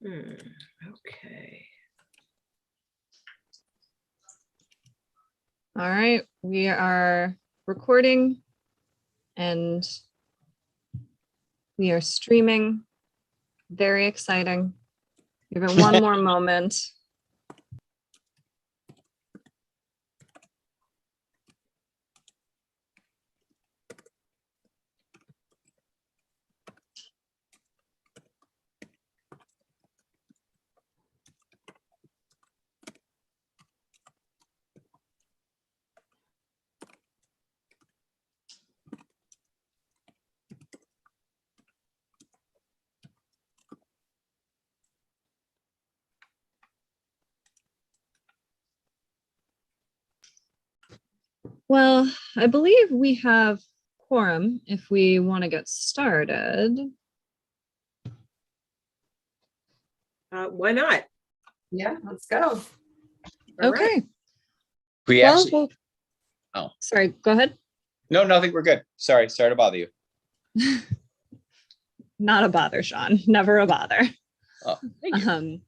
Okay. All right, we are recording and we are streaming. Very exciting. Give it one more moment. Well, I believe we have quorum if we want to get started. Why not? Yeah, let's go. All Okay. right. We Well, actually, oh. Sorry, go ahead. No, nothing. We're good. Sorry to bother you. Not a bother, Sean. Never a bother. Oh, thank you.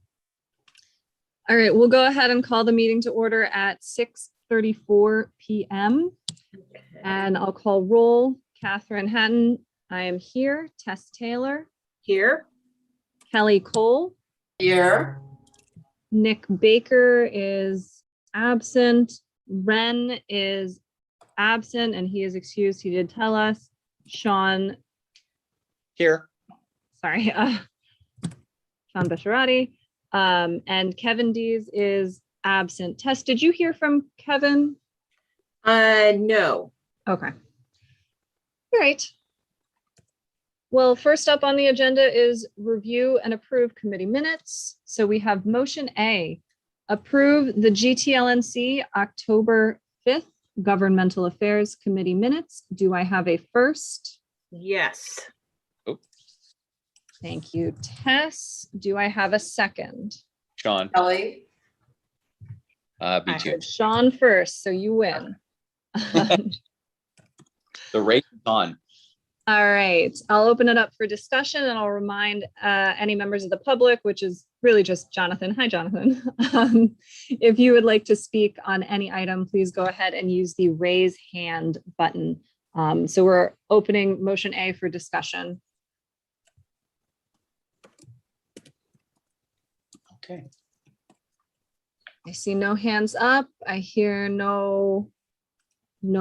All right, we'll go ahead and call the meeting to order at 6:34 p.m. And I'll call roll. Catherine Hatton, I am here. Tess Taylor. Here. Kelly Cole. Here. Nick Baker is absent. Ren is absent and he is excused. He did tell us. Sean, Here. sorry, Sean Bisharati. And Kevin Dees is absent. Tess, did you hear from Kevin? No. Okay. All right. Well, first up on the agenda is review and approve committee minutes. So we have motion A, approve the GTLNC October 5th Governmental Affairs Committee minutes. Do I have a first? Yes. Thank you, Tess. Do I have a second? Sean. Kelly. Me I too. heard Sean first, so you win. The race is on. All right, I'll open it up for discussion and I'll remind any members of the public, which is really just Jonathan. Hi, Jonathan. If you would like to speak on any item, please go ahead and use the raise hand button. So we're opening motion A for discussion. Okay. I see no hands up. I hear no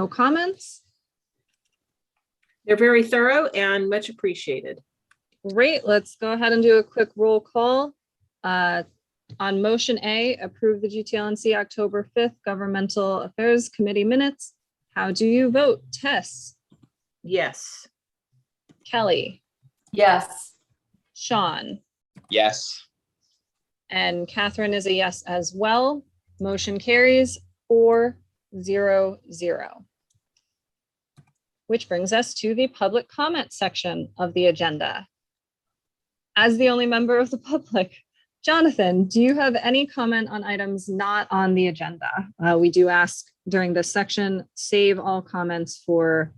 comments. They're very thorough and much appreciated. Great, let's go ahead and do a quick roll call. On motion A, approve the GTLNC October 5th Governmental Affairs Committee minutes. How do you vote? Tess, Yes. Kelly, Yes. Sean, Yes. and Catherine is a yes as well. Motion carries 4-0-0. Which brings us to the public comment section of the agenda. As the only member of the public, Jonathan, do you have any comment on items not on the agenda? We do ask during this section, save all comments for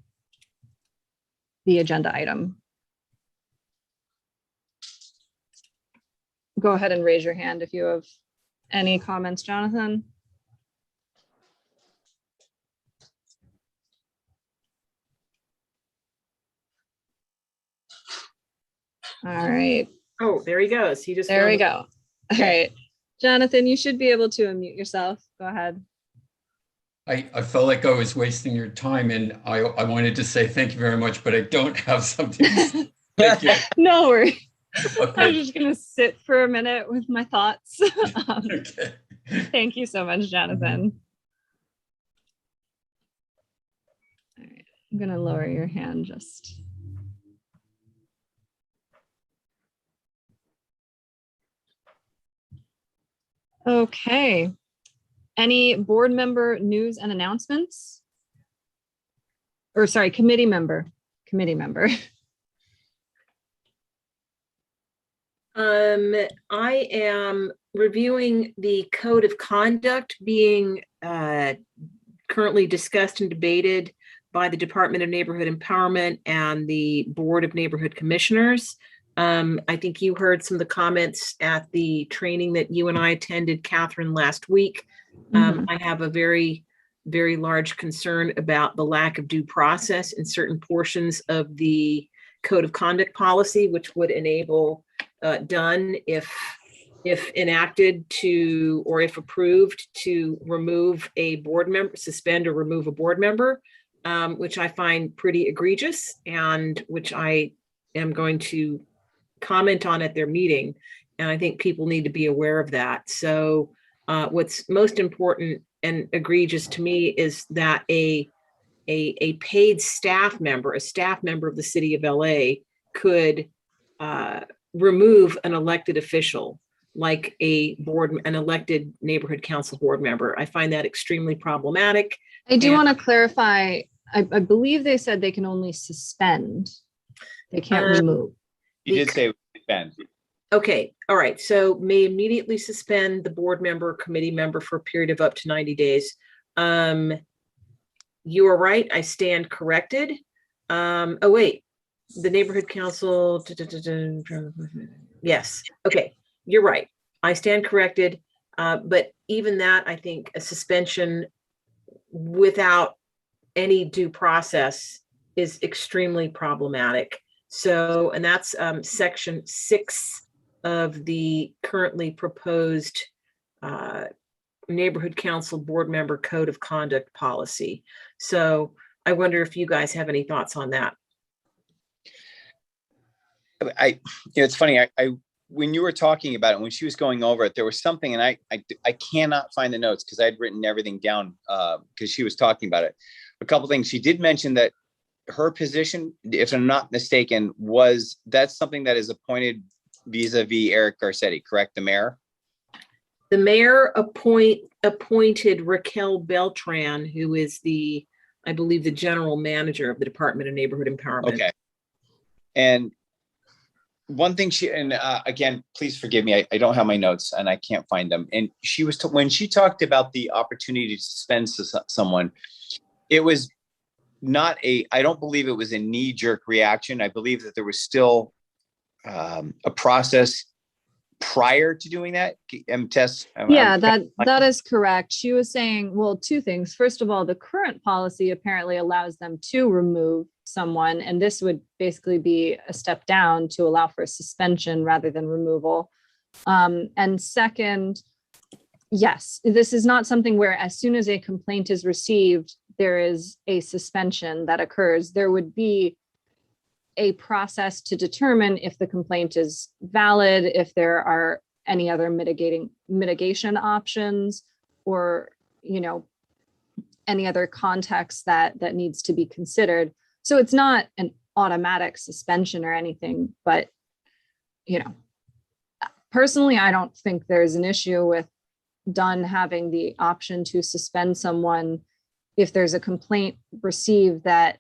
the agenda item. Go ahead and raise your hand if you have any comments, Jonathan. All right. Oh, there he goes. He just. There we found go. All right. Jonathan, you should be able to unmute yourself. Go ahead. I felt like I was wasting your time and I wanted to say thank you very much, but I don't have something to say. Thank you. No worries. Okay. I'm just going to sit for a minute with my thoughts. Okay. Thank you so much, Jonathan. All right. I'm going to lower your hand just. Okay. Any board member news and announcements? Or sorry, committee member. I am reviewing the code of conduct being currently discussed and debated by the Department of Neighborhood Empowerment and the Board of Neighborhood Commissioners. I think you heard some of the comments at the training that you and I attended, Catherine, last week. I have a very, very large concern about the lack of due process in certain portions of the code of conduct policy, which would enable done if enacted to, or if approved, to remove a board member, suspend or remove a board member, which I find pretty egregious and which I am going to comment on at their meeting. And I think people need to be aware of that. So what's most important and egregious to me is that a paid staff member, a staff member of the city of LA could remove an elected official, like an elected neighborhood council board member. I find that extremely problematic. I do And- want to clarify, I believe they said they can only suspend. They can't remove. You did say suspend. Okay, all right. So may immediately suspend the board member, or committee member for a period of up to 90 days. You are right. I stand corrected. Oh, wait, the neighborhood council. Yes. Okay, you're right. I stand corrected. But even that, I think a suspension without any due process is extremely problematic. So, and that's section 6 of the currently proposed neighborhood council board member code of conduct policy. So I wonder if you guys have any thoughts on that. It's funny. I when you were talking about it, when she was going over it, there was something, and I cannot find the notes because I'd written everything down because she was talking about it. A couple things. She did mention that her position, if I'm not mistaken, that's something that is appointed vis-a-vis Eric Garcetti, correct? The mayor? The mayor appointed Raquel Beltran, who is I believe, the general manager of the Department of Neighborhood Empowerment. Okay. And one thing again, please forgive me. I don't have my notes and I can't find them. And she was, when she talked about the opportunity to suspend someone, it was not I don't believe it was a knee-jerk reaction. I believe that there was still a process prior to doing that. Yeah, that is correct. She was saying, well, two things. First of all, the current policy apparently allows them to remove someone, and this would basically be a step down to allow for a suspension rather than removal. And second, yes, this is not something where as soon as a complaint is received, there is a suspension that occurs. There would be a process to determine if the complaint is valid, if there are any other mitigation options, or, any other context that needs to be considered. So it's not an automatic suspension or anything, but, personally, I don't think there's an issue with Dunn having the option to suspend someone if there's a complaint received that,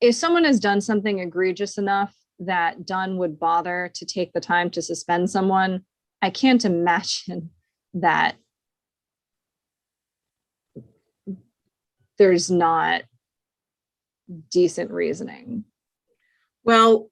if someone has done something egregious enough that Dunn would bother to take the time to suspend someone, I can't imagine that there's not decent reasoning. Well,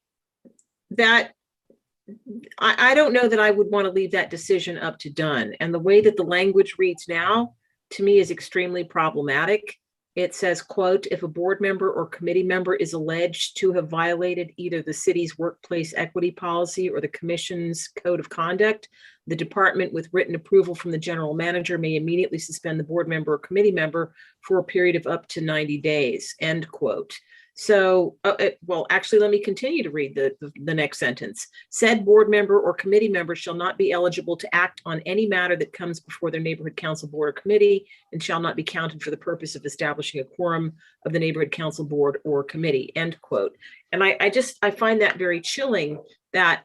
I don't know that I would want to leave that decision up to Dunn. And the way that the language reads now, to me, is extremely problematic. It says, quote, if a board member or committee member is alleged to have violated either the city's workplace equity policy or the commission's code of conduct, the department, with written approval from the general manager, may immediately suspend the board member or committee member for a period of up to 90 days, end quote. So, well, actually, let me continue to read the next sentence. Said board member or committee member shall not be eligible to act on any matter that comes before their neighborhood council board or committee, and shall not be counted for the purpose of establishing a quorum of the neighborhood council board or committee, end quote. And I find that very chilling, that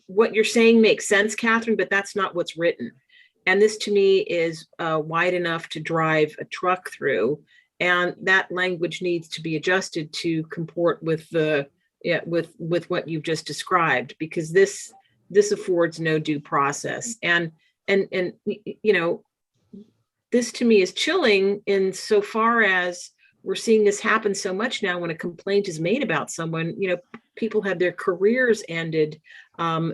what you're saying makes sense, Catherine, but that's not what's written. And this, to me, is wide enough to drive a truck through. And that language needs to be adjusted to comport with with what you've just described, because this affords no due process. And this to me is chilling in so far as we're seeing this happen so much now when a complaint is made about someone, people have their careers ended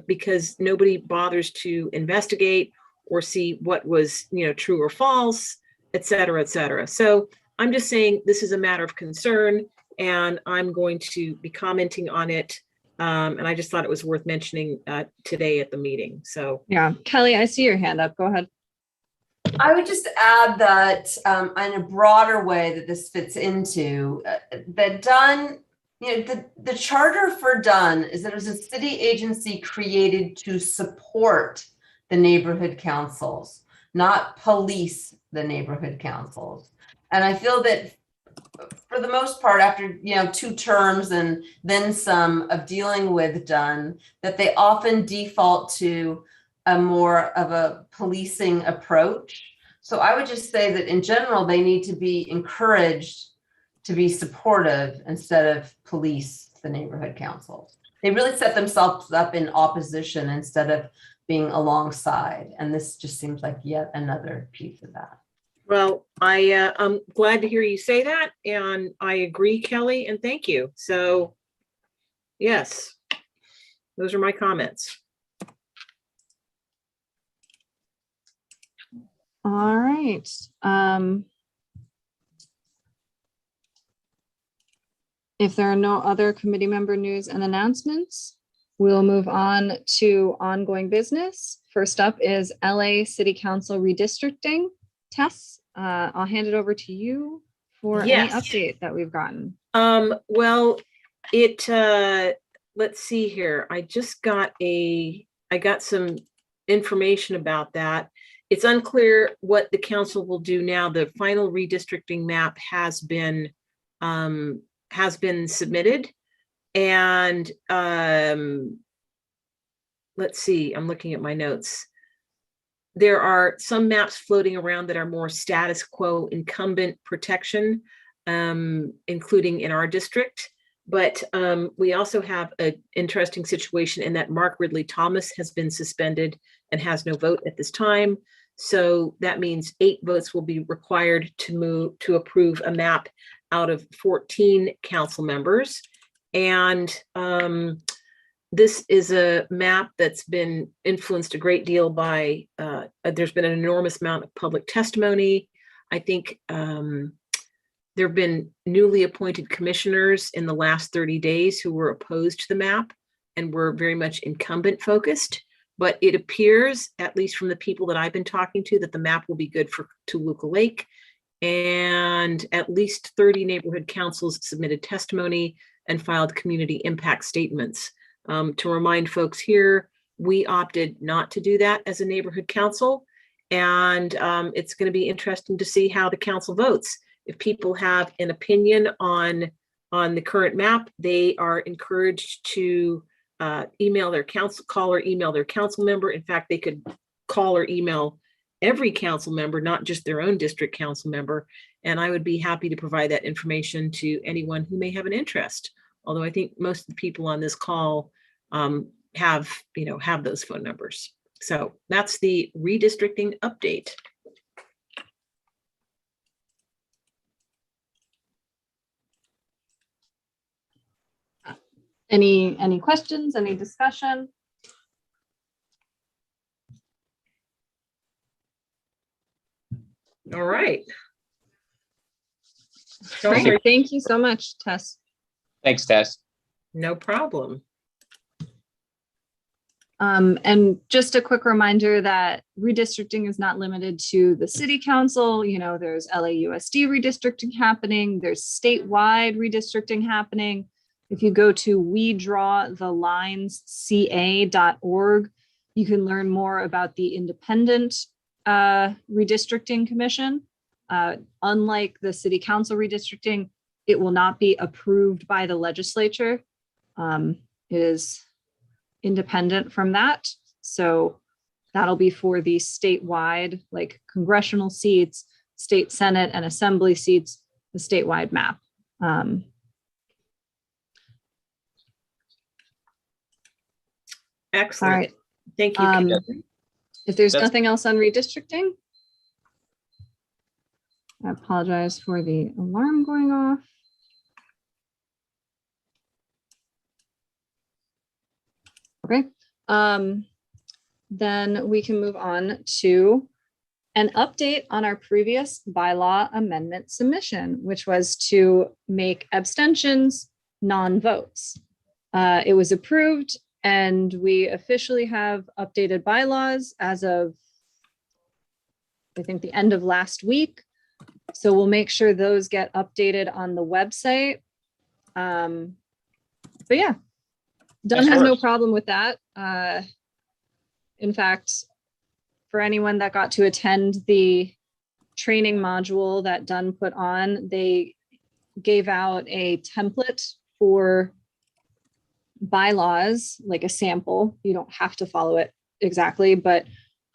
because nobody bothers to investigate or see what was, true or false, et cetera, et cetera. So I'm just saying this is a matter of concern, and I'm going to be commenting on it. And I just thought it was worth mentioning today at the meeting. So Yeah, Kelly, I see your hand up. Go ahead. I would just add that in a broader way that this fits into that Dunn, the charter for Dunn is that it was a city agency created to support the neighborhood councils, not police the neighborhood councils. And I feel that for the most part, after 2 terms and then some of dealing with Dunn, that they often default to a more of a policing approach. So I would just say that in general, they need to be encouraged to be supportive instead of police the neighborhood councils. They really set themselves up in opposition instead of being alongside. And this just seems like yet another piece of that. well, I'm glad to hear you say that, and I agree, Kelly, and thank you. So, yes, those are my comments. All right. If there are no other committee member news and announcements, we'll move on to ongoing business. First up is LA City Council redistricting. Tess, I'll hand it over to you for any Yes. update that we've gotten. Well, let's see here. I got some information about that. It's unclear what the council will do now. The final redistricting map has been submitted, and let's see, I'm looking at my notes. There are some maps floating around that are more status quo incumbent protection, including in our district. But we also have an interesting situation in that Mark Ridley Thomas has been suspended and has no vote at this time. So that means 8 votes will be required to approve a map out of 14 council members. And this is a map that's been influenced a great deal by, there's been an enormous amount of public testimony. I think there have been newly appointed commissioners in the last 30 days who were opposed to the map and were very much incumbent focused. But it appears, at least from the people that I've been talking to, that the map will be good for Toluca Lake. And at least 30 neighborhood councils submitted testimony and filed community impact statements. To remind folks here, we opted not to do that as a neighborhood council. And it's going to be interesting to see how the council votes. If people have an opinion on the current map, they are encouraged to email their council, call or email their council member. In fact, they could call or email every council member, not just their own district council member. And I would be happy to provide that information to anyone who may have an interest. Although I think most of the people on this call have those phone numbers. So that's the redistricting update. Any questions, any discussion? All right. Great. Thank you so much, Tess. Thanks, Tess. No problem. And just a quick reminder that redistricting is not limited to the city council. There's LAUSD redistricting happening. There's statewide redistricting happening. If you go to wedrawthelinesca.org, you can learn more about the independent redistricting commission. Unlike the city council redistricting, it will not be approved by the legislature. It is independent from that. So that'll be for the statewide, like congressional seats, state senate and assembly seats, the statewide map. Excellent. All right. Thank you. If there's nothing else on redistricting. I apologize for the alarm going off. Okay, then we can move on to an update on our previous bylaw amendment submission, which was to make abstentions non-votes. It was approved and we officially have updated bylaws as of, I think, the end of last week. So we'll make sure those get updated on the website. But yeah, Dunn Nice has no work. problem with that. In fact, for anyone that got to attend the training module that Dunn put on, they gave out a template for bylaws, like a sample. You don't have to follow it exactly, but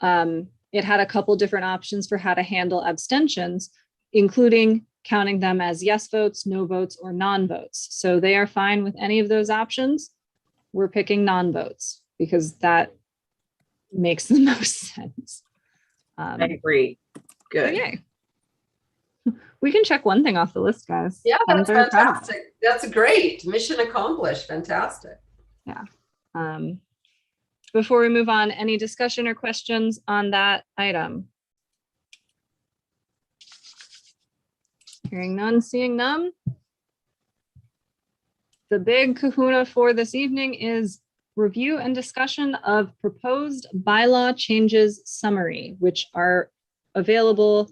it had a couple different options for how to handle abstentions, including counting them as yes votes, no votes, or non-votes. So they are fine with any of those options. We're picking non-votes because that makes the most sense. I agree. Good. Okay. We can check one thing off the list, guys. Yeah, I'm that's very proud of it. fantastic. That's great. Mission accomplished. Fantastic. Before we move on, any discussion or questions on that item? Hearing none, seeing none. The big kahuna for this evening is review and discussion of proposed bylaw changes summary, which are available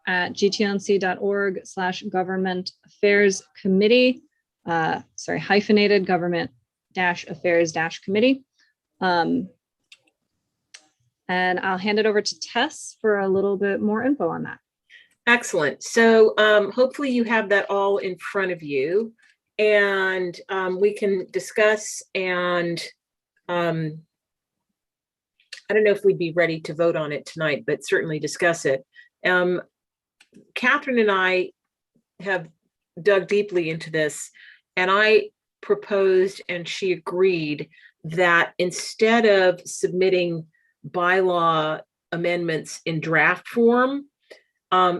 at gtlnc.org/government affairs committee, hyphenated government-affairs-committee. And I'll hand it over to Tess for a little bit more info on that. Excellent. So hopefully you have that all in front of you and we can discuss and I don't know if we'd be ready to vote on it tonight, but certainly discuss it. Catherine and I have dug deeply into this and I proposed and she agreed that instead of submitting bylaw amendments in draft form,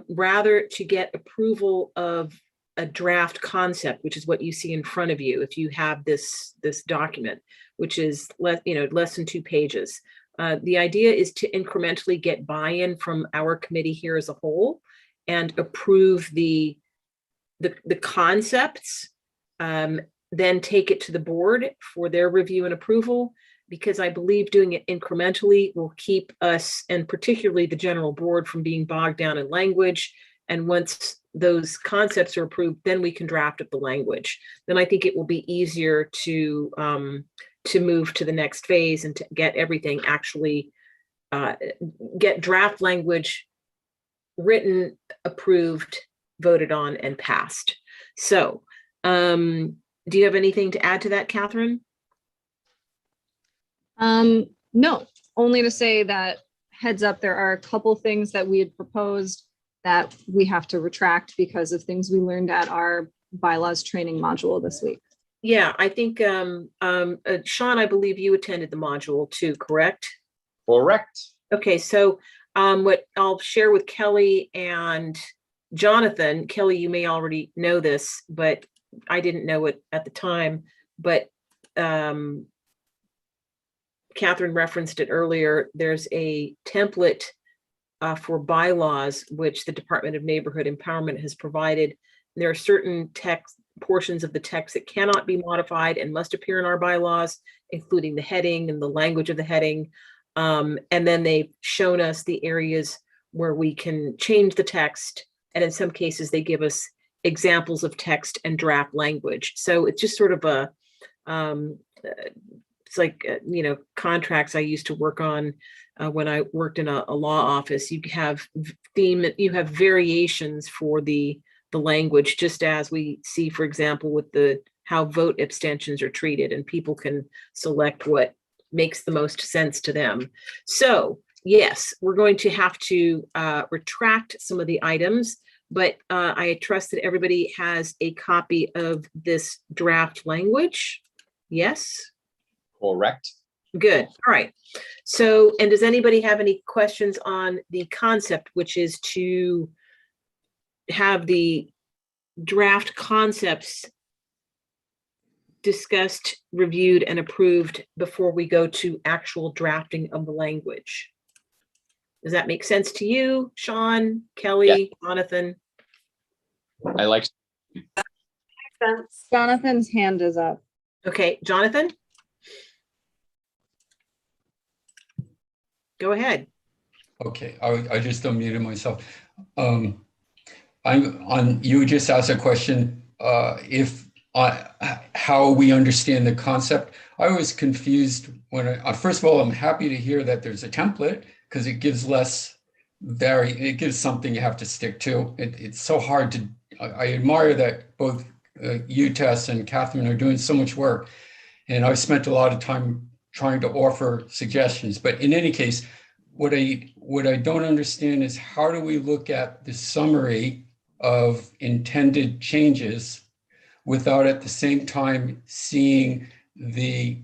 rather to get approval of a draft concept, which is what you see in front of you if you have this document, which is less than 2 pages. The idea is to incrementally get buy-in from our committee here as a whole and approve the concepts, then take it to the board for their review and approval, because I believe doing it incrementally will keep us, and particularly the general board, from being bogged down in language. And once those concepts are approved, then we can draft up the language. Then I think it will be easier to move to the next phase and to get everything actually, get draft language written, approved, voted on, and passed. So do you have anything to add to that, Catherine? No, only to say that heads up, there are a couple things that we had proposed that we have to retract because of things we learned at our bylaws training module this week. Yeah, I think, Sean, I believe you attended the module too, correct? Correct. Okay, so what I'll share with Kelly and Jonathan, Kelly, you may already know this, but I didn't know it at the time, but Catherine referenced it earlier. There's a template for bylaws, which the Department of Neighborhood Empowerment has provided. There are certain text portions of the text that cannot be modified and must appear in our bylaws, including the heading and the language of the heading. And then they've shown us the areas where we can change the text. And in some cases, they give us examples of text and draft language. So it's just sort of a, it's like, contracts I used to work on when I worked in a law office. You have variations for the language, just as we see, for example, with how vote abstentions are treated, and people can select what makes the most sense to them. So yes, we're going to have to retract some of the items, but I trust that everybody has a copy of this draft language. Yes? Correct. Good. All right. So, and does anybody have any questions on the concept, which is to have the draft concepts discussed, reviewed, and approved before we go to actual drafting of the language. Does that make sense to you, Sean, Kelly, Jonathan? I like, Sense. Jonathan's hand is up. Okay, Jonathan? Go ahead. Okay, I just unmuted myself. I'm on, you just asked a question, how we understand the concept. I was confused when first of all, I'm happy to hear that there's a template because it gives it gives something you have to stick to. It's so hard to, I admire that both you, Tess, and Catherine are doing so much work. And I've spent a lot of time trying to offer suggestions, but in any case, what I don't understand is how do we look at the summary of intended changes without at the same time seeing the,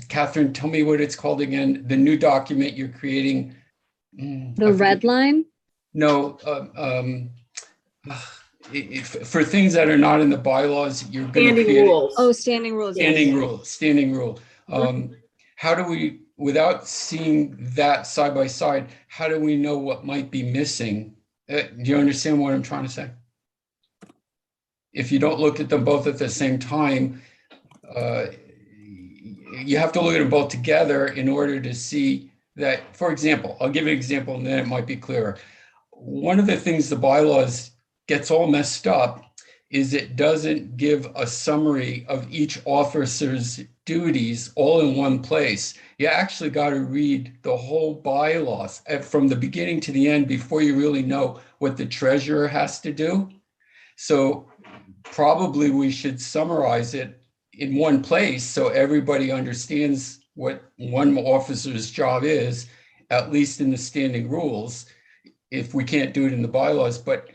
Catherine, tell me what it's called again, the new document you're creating. The red line? No, for things that are not in the bylaws, you're going to Standing create. rules. Oh, standing rules. yes. Standing rule. How do we, without seeing that side by side, how do we know what might be missing? Do you understand what I'm trying to say? If you don't look at them both at the same time, you have to look at them both together in order to see that, for example, I'll give an example and then it might be clearer. One of the things the bylaws gets all messed up is it doesn't give a summary of each officer's duties all in one place. You actually got to read the whole bylaws from the beginning to the end before you really know what the treasurer has to do. So probably we should summarize it in one place so everybody understands what one officer's job is, at least in the standing rules, if we can't do it in the bylaws. But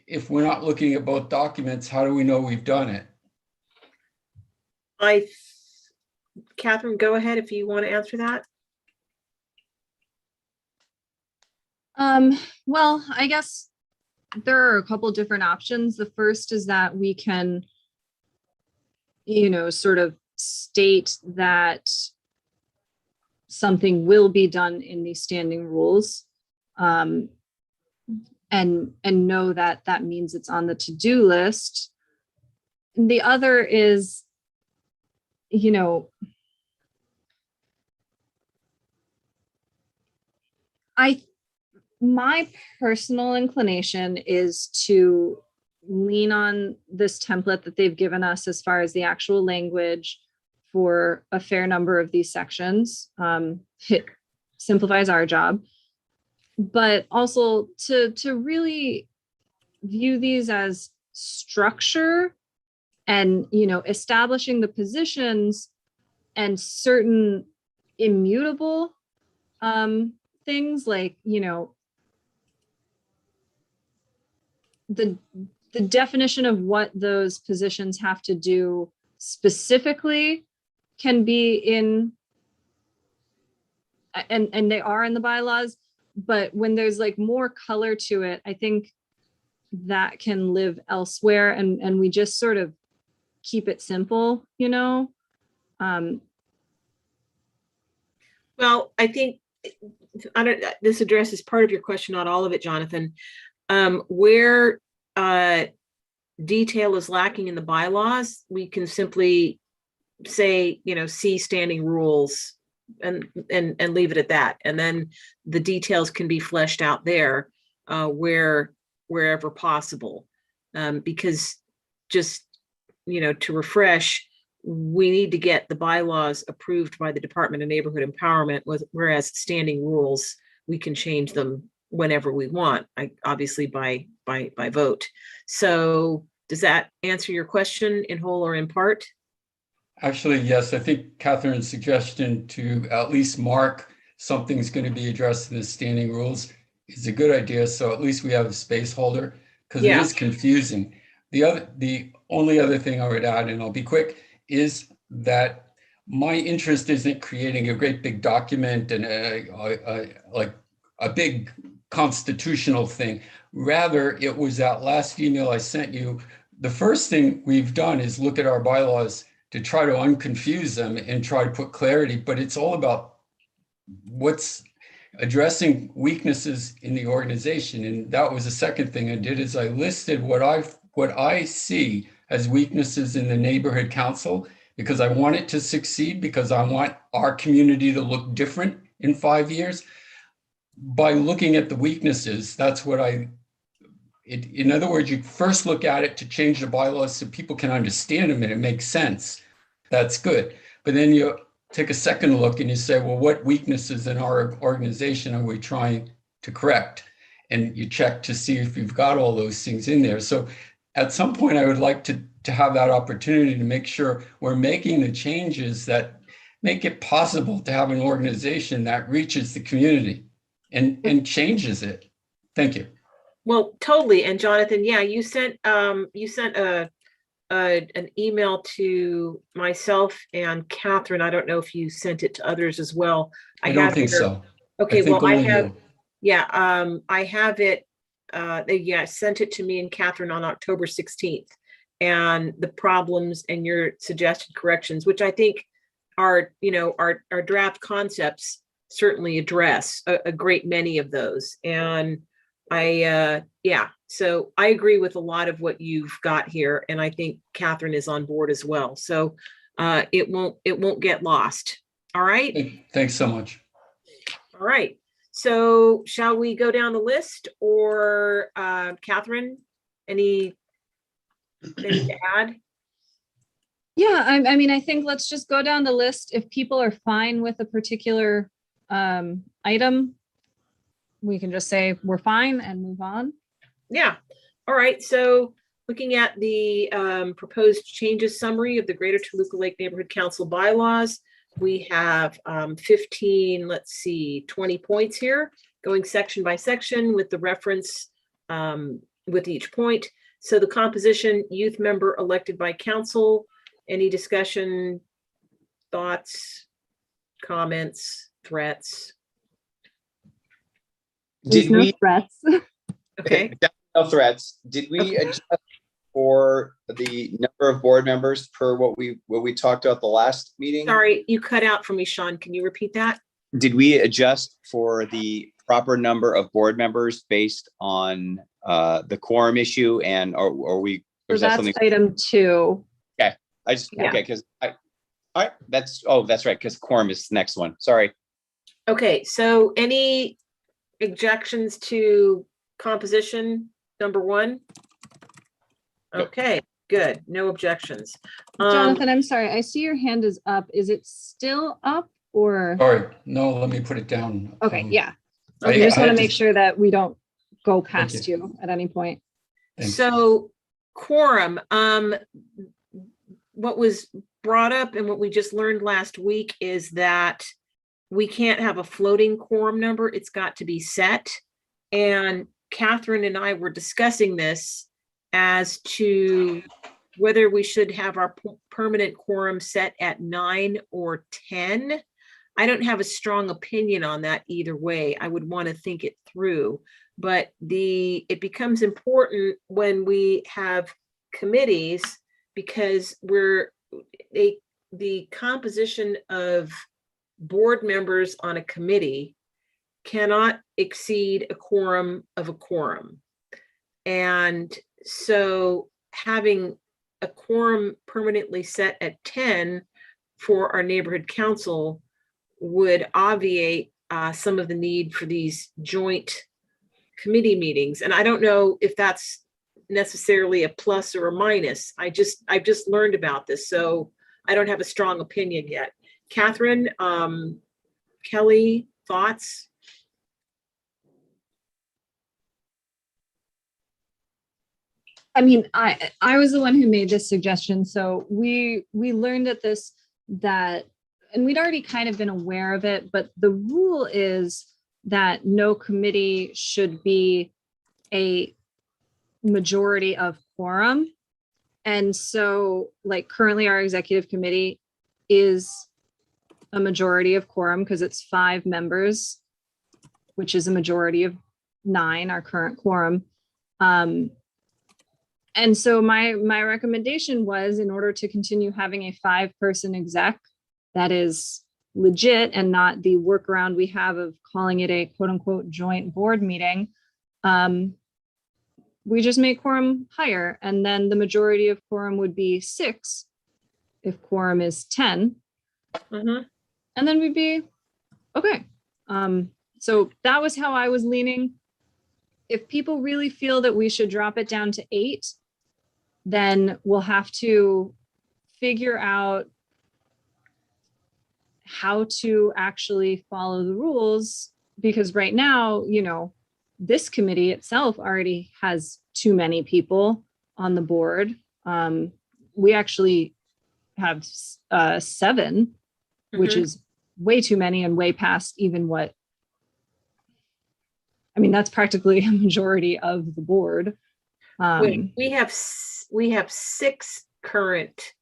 if we're not looking at both documents, how do we know we've done it? Catherine, go ahead if you want to answer that. Well, I guess there are a couple different options. The first is that we can, sort of state that something will be done in these standing rules, and know that that means it's on the to-do list. And the other is, my personal inclination is to lean on this template that they've given us as far as the actual language for a fair number of these sections. It simplifies our job, but also to really view these as structure and, establishing the positions and certain immutable things like, the definition of what those positions have to do specifically can be in, and they are in the bylaws, but when there's like more color to it, I think that can live elsewhere, and we just sort of keep it simple, Well, I think this addresses part of your question, not all of it, Jonathan. Where detail is lacking in the bylaws, we can simply say, see standing rules and leave it at that. And then the details can be fleshed out there wherever possible. Because just, to refresh, we need to get the bylaws approved by the Department of Neighborhood Empowerment, whereas standing rules, we can change them whenever we want, obviously by vote. So does that answer your question in whole or in part? Actually, yes, I think Catherine's suggestion to at least mark something's going to be addressed in the standing rules is a good idea. So at least we have a space holder, because it is confusing. The only other thing I would add, and I'll be quick, is that my interest isn't creating a great big document and like a big constitutional thing. Rather, it was that last email I sent you. The first thing we've done is look at our bylaws to try to unconfuse them and try to put clarity, but it's all about what's addressing weaknesses in the organization. And that was the second thing I did, is I listed what I see as weaknesses in the neighborhood council, because I want it to succeed, because I want our community to look different in 5 years. By looking at the weaknesses, that's what in other words, you first look at it to change the bylaws so people can understand them and it makes sense. That's good. But then you take a second look and you say, well, what weaknesses in our organization are we trying to correct? And you check to see if you've got all those things in there. So at some point, I would like to have that opportunity to make sure we're making the changes that make it possible to have an organization that reaches the community and changes it. Thank you. Well, totally. And Jonathan, yeah, you sent an email to myself and Catherine. I don't know if you sent it to others as well. I don't have think your- so. Okay, I think well, I only have, you. yeah, I have it. They sent it to me and Catherine on October 16th. And the problems and your suggested corrections, which I think are, our draft concepts certainly address a great many of those. And so I agree with a lot of what you've got here. And I think Catherine is on board as well. So it won't get lost. All right. Thanks so much. All right. So shall we go down the list, or Catherine, anything to add? Yeah, I mean, I think let's just go down the list. If people are fine with a particular item, we can just say we're fine and move on. Yeah. All right. So looking at the proposed changes summary of the Greater Toluca Lake Neighborhood Council bylaws, we have 15, 20 points here, going section by section with the reference with each point. So the composition, youth member elected by council. Any discussion, thoughts, comments, threats? There's Did no we, threats. Okay. no threats, did we Okay. adjust for the number of board members per what we talked about the last meeting? Sorry, you cut out for me, Sean. Can you repeat that? Did we adjust for the proper number of board members based on the quorum issue, and or we? So Or is that that's something? item 2. I just, Yeah. okay, because all right, that's right, because quorum is the next one. Sorry. Okay, so any objections to composition number 1? Nope. Okay, good. No objections. Jonathan, I'm sorry. I see your hand is up. Is it still up or? All right, no, let me put it down. Okay, yeah. I- I just I want to had make sure that we don't go past you. you at any point. Thanks. So quorum, what was brought up and what we just learned last week is that we can't have a floating quorum number. It's got to be set. And Catherine and I were discussing this as to whether we should have our permanent quorum set at 9 or 10. I don't have a strong opinion on that either way. I would want to think it through, but it becomes important when we have committees, because the composition of board members on a committee cannot exceed a quorum of a quorum. And so having a quorum permanently set at 10 for our neighborhood council would obviate some of the need for these joint committee meetings. And I don't know if that's necessarily a plus or a minus. I've just learned about this, so I don't have a strong opinion yet. Catherine, Kelly, thoughts? I mean, I was the one who made this suggestion. So we learned at this that, and we'd already kind of been aware of it, but the rule is that no committee should be a majority of quorum. And so like currently our executive committee is a majority of quorum because it's 5 members, which is a majority of 9, our current quorum. And so my recommendation was, in order to continue having a 5-person exec that is legit and not the workaround we have of calling it a quote unquote joint board meeting, we just make quorum higher, and then the majority of quorum would be 6 if quorum is 10. Mhm. And then we'd be okay. So that was how I was leaning. If people really feel that we should drop it down to 8, then we'll have to figure out how to actually follow the rules, because right now, you know, this committee itself already has too many people on the board. We actually have 7, which Mhm. is way too many and way past even what, I mean, that's practically a majority of the board. We have 6 current,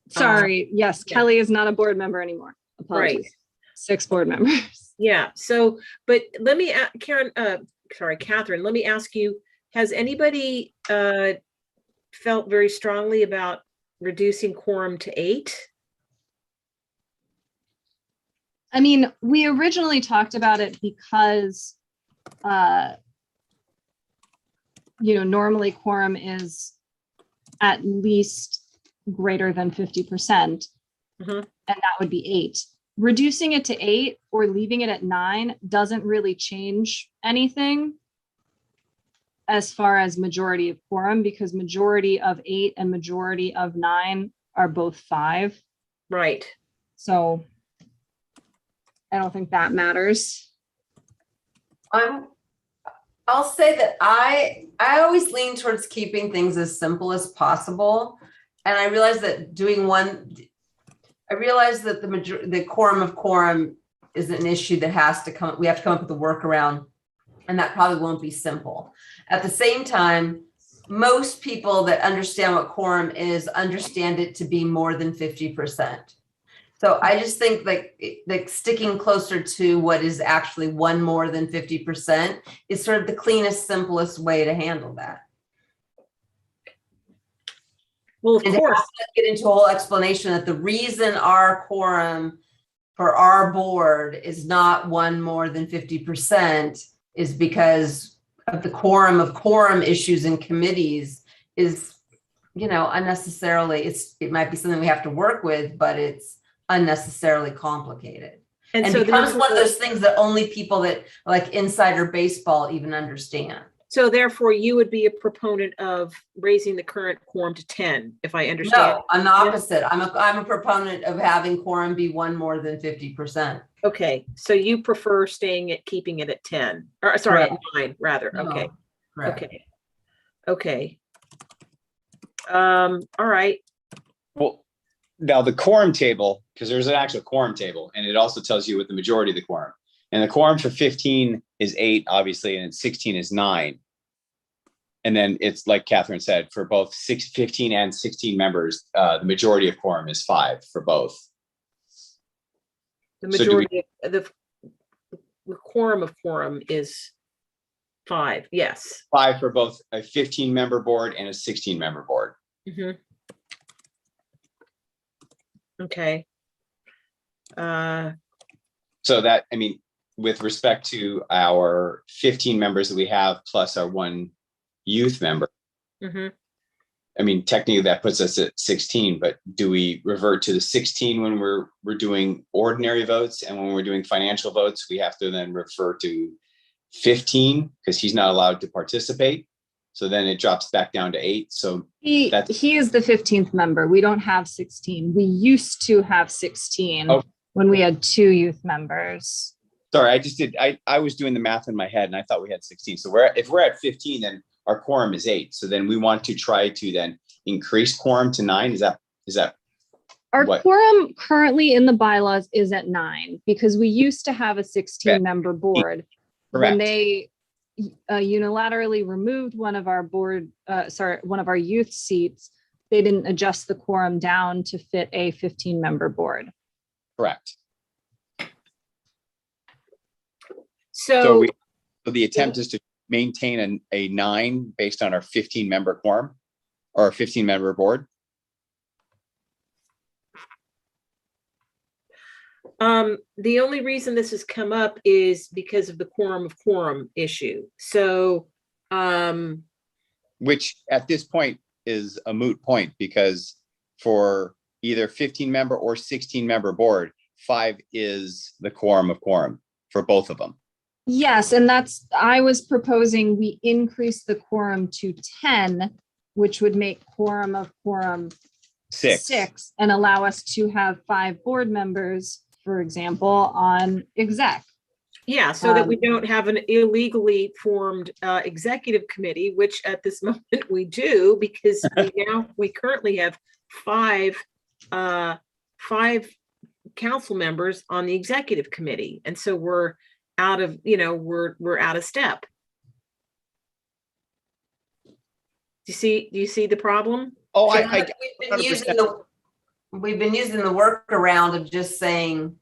Sorry, yes, yeah. Kelly is not a board member anymore. Apologies. Right. 6 board members. yeah. So, but let me, Catherine, let me ask you, has anybody felt very strongly about reducing quorum to 8? I mean, we originally talked about it because, you know, normally quorum is at least greater than 50%, Mhm. and that would be 8. Reducing it to 8 or leaving it at 9 doesn't really change anything as far as majority of quorum, because majority of 8 and majority of 9 are both 5. Right. So I don't think that matters. I'll say that I always lean towards keeping things as simple as possible. And I realize that the quorum of quorum is an issue that we have to come up with a workaround, and that probably won't be simple. At the same time, most people that understand what quorum is understand it to be more than 50%. So I just think like sticking closer to what is actually one more than 50% is sort of the cleanest, simplest way to handle that. Well, of And course. to get into a whole explanation that the reason our quorum for our board is not one more than 50% is because of the quorum of quorum issues in committees is, you know, unnecessarily, it might be something we have to work with, but it's unnecessarily complicated. And so becomes one of those things that only people that like insider baseball even understand. So therefore you would be a proponent of raising the current quorum to 10, if I understand. No, I'm the opposite. I'm a proponent of having quorum be one more than 50%. Okay, so you prefer keeping it at 10, or sorry, Correct. at 9 rather. No, Okay. correct. Okay. All right. Well, now the quorum table, because there's an actual quorum table, and it also tells you what the majority of the quorum. And the quorum for 15 is 8, obviously, and 16 is 9. And then it's like Catherine said, for both 15 and 16 members, the majority of quorum is 5 for both. The So majority of the quorum of quorum is 5. Yes. 5 for both a 15-member board and a 16-member board. Mhm. Okay. So that, I mean, with respect to our 15 members that we have, plus our 1 youth member, Mhm. I mean, technically that puts us at 16, but do we revert to the 16 when we're doing ordinary votes, and when we're doing financial votes, we have to then refer to 15 because he's not allowed to participate. So then it drops back down to 8. So He is the 15th member. We don't have 16. We used to have 16 when we had 2 youth members. Sorry, I was doing the math in my head and I thought we had 16. So if we're at 15, then our quorum is 8. So then we want to try to then increase quorum to 9. Is that our what? Quorum currently in the bylaws is at 9 because we used to have a 16-member board. Correct. When they unilaterally removed one of our one of our youth seats, they didn't adjust the quorum down to fit a 15-member board. Correct. So The attempt is to maintain a 9 based on our 15-member quorum or a 15-member board? The only reason this has come up is because of the quorum of quorum issue. So, Which at this point is a moot point, because for either 15-member or 16-member board, 5 is the quorum of quorum for both of them. Yes, and I was proposing we increase the quorum to 10, which would make quorum of quorum 6 and allow us to have 5 board members, for example, on exec. yeah, so that we don't have an illegally formed executive committee, which at this moment we do, because we currently have 5 council members on the executive committee, and so we're out of, we're out of step. Do you see the problem? Oh, We've been using the workaround of just saying,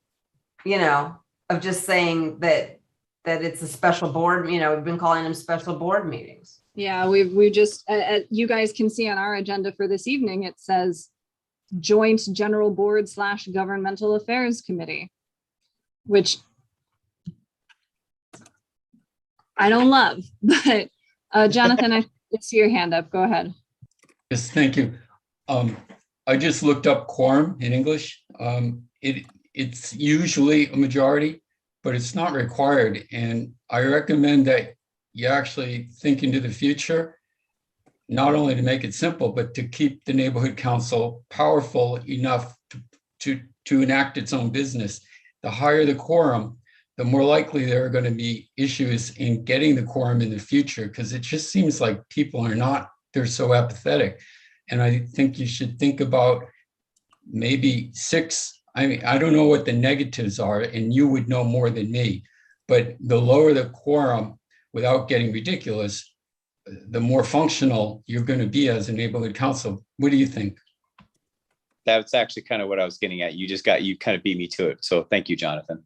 that it's a special board, we've been calling them special board meetings. Yeah, we just, you guys can see on our agenda for this evening, it says Joint General Board / Governmental Affairs Committee, which I don't love, but Jonathan, I see your hand up. Go ahead. Yes, thank you. I just looked up quorum in English. It's usually a majority, but it's not required. And I recommend that you actually think into the future, not only to make it simple, but to keep the neighborhood council powerful enough to enact its own business. The higher the quorum, the more likely there are going to be issues in getting the quorum in the future, because it just seems like people they're so apathetic. And I think you should think about maybe 6. I mean, I don't know what the negatives are, and you would know more than me, but the lower the quorum, without getting ridiculous, the more functional you're going to be as a neighborhood council. What do you think? That's actually kind of what I was getting at. You kind of beat me to it. So thank you, Jonathan.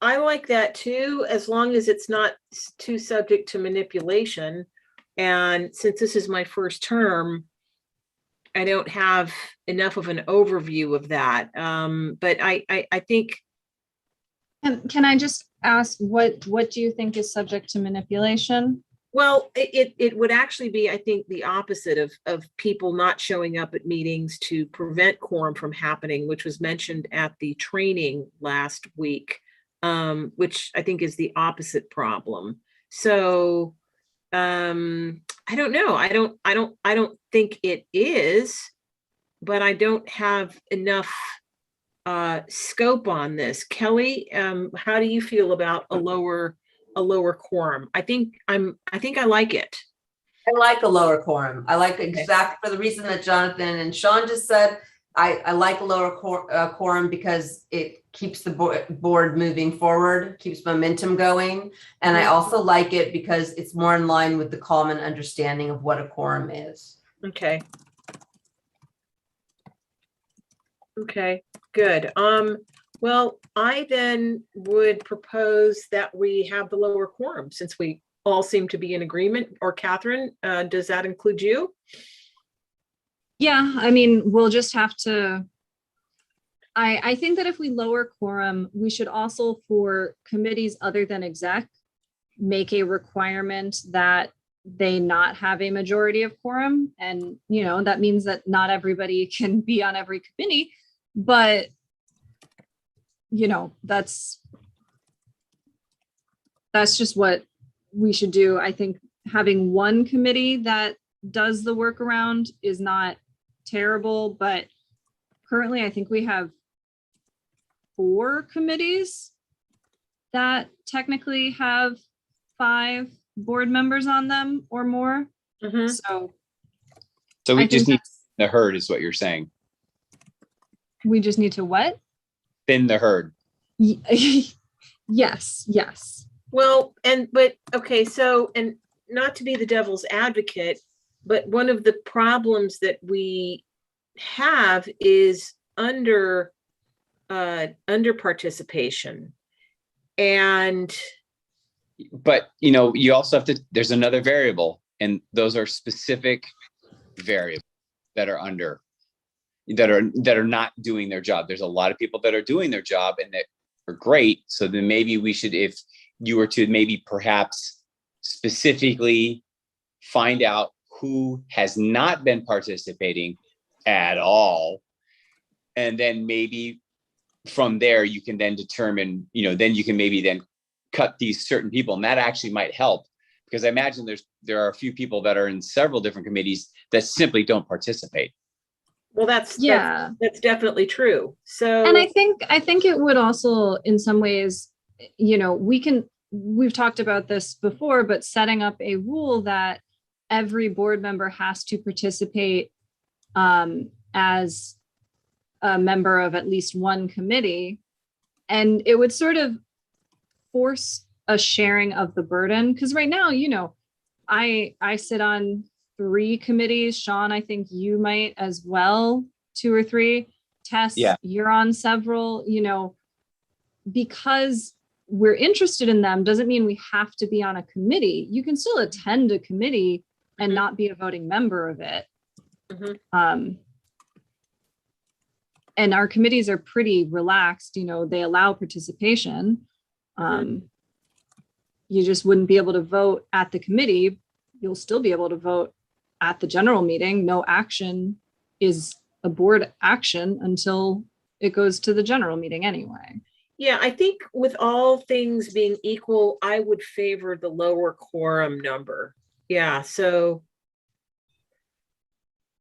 I like that too, as long as it's not too subject to manipulation. And since this is my first term, I don't have enough of an overview of that. But I think. And can I just ask, what do you think is subject to manipulation? Well, it would actually be, I think, the opposite of people not showing up at meetings to prevent quorum from happening, which was mentioned at the training last week, which I think is the opposite problem. So I don't know. I don't think it is, but I don't have enough scope on this. Kelly, how do you feel about a lower quorum? I think I like it. I like a lower quorum. I like exactly for the reason that Jonathan and Sean just said. I like a lower quorum because it keeps the board moving forward, keeps momentum going. And I also like it because it's more in line with the common understanding of what a quorum is. Okay. Okay, good. Well, I then would propose that we have the lower quorum, since we all seem to be in agreement. Or Catherine, does that include you? Yeah, I mean, we'll just have to, I think that if we lower quorum, we should also, for committees other than exec, make a requirement that they not have a majority of quorum. And, that means that not everybody can be on every committee, but, that's just what we should do. I think having one committee that does the workaround is not terrible, but currently I think we have 4 committees that technically have 5 board members on them or more. So we just need the herd, is what you're saying. We just need to what? Thin the herd. Yes. Well, okay, so, and not to be the devil's advocate, but one of the problems that we have is under participation. And But, you also have to, there's another variable, and those are specific variables that are that are not doing their job. There's a lot of people that are doing their job and that are great. So then maybe we should, if you were to maybe perhaps specifically find out who has not been participating at all, and then maybe from there you can then determine, then you can maybe then cut these certain people, and that actually might help, because I imagine there are a few people that are in several different committees that simply don't participate. well, that's definitely true. So, And I think it would also, in some ways, we've talked about this before, but setting up a rule that every board member has to participate as a member of at least one committee, and it would sort of force a sharing of the burden. Because right now, I sit on 3 committees. Sean, I think you might as well, 2 or 3. Tess, Yeah. you're on several, because we're interested in them doesn't mean we have to be on a committee. You can still attend a committee and not be a voting member of it. And our committees are pretty relaxed, they allow participation. You just wouldn't be able to vote at the committee. You'll still be able to vote at the general meeting. No action is a board action until it goes to the general meeting anyway. yeah, I think with all things being equal, I would favor the lower quorum number. Yeah, so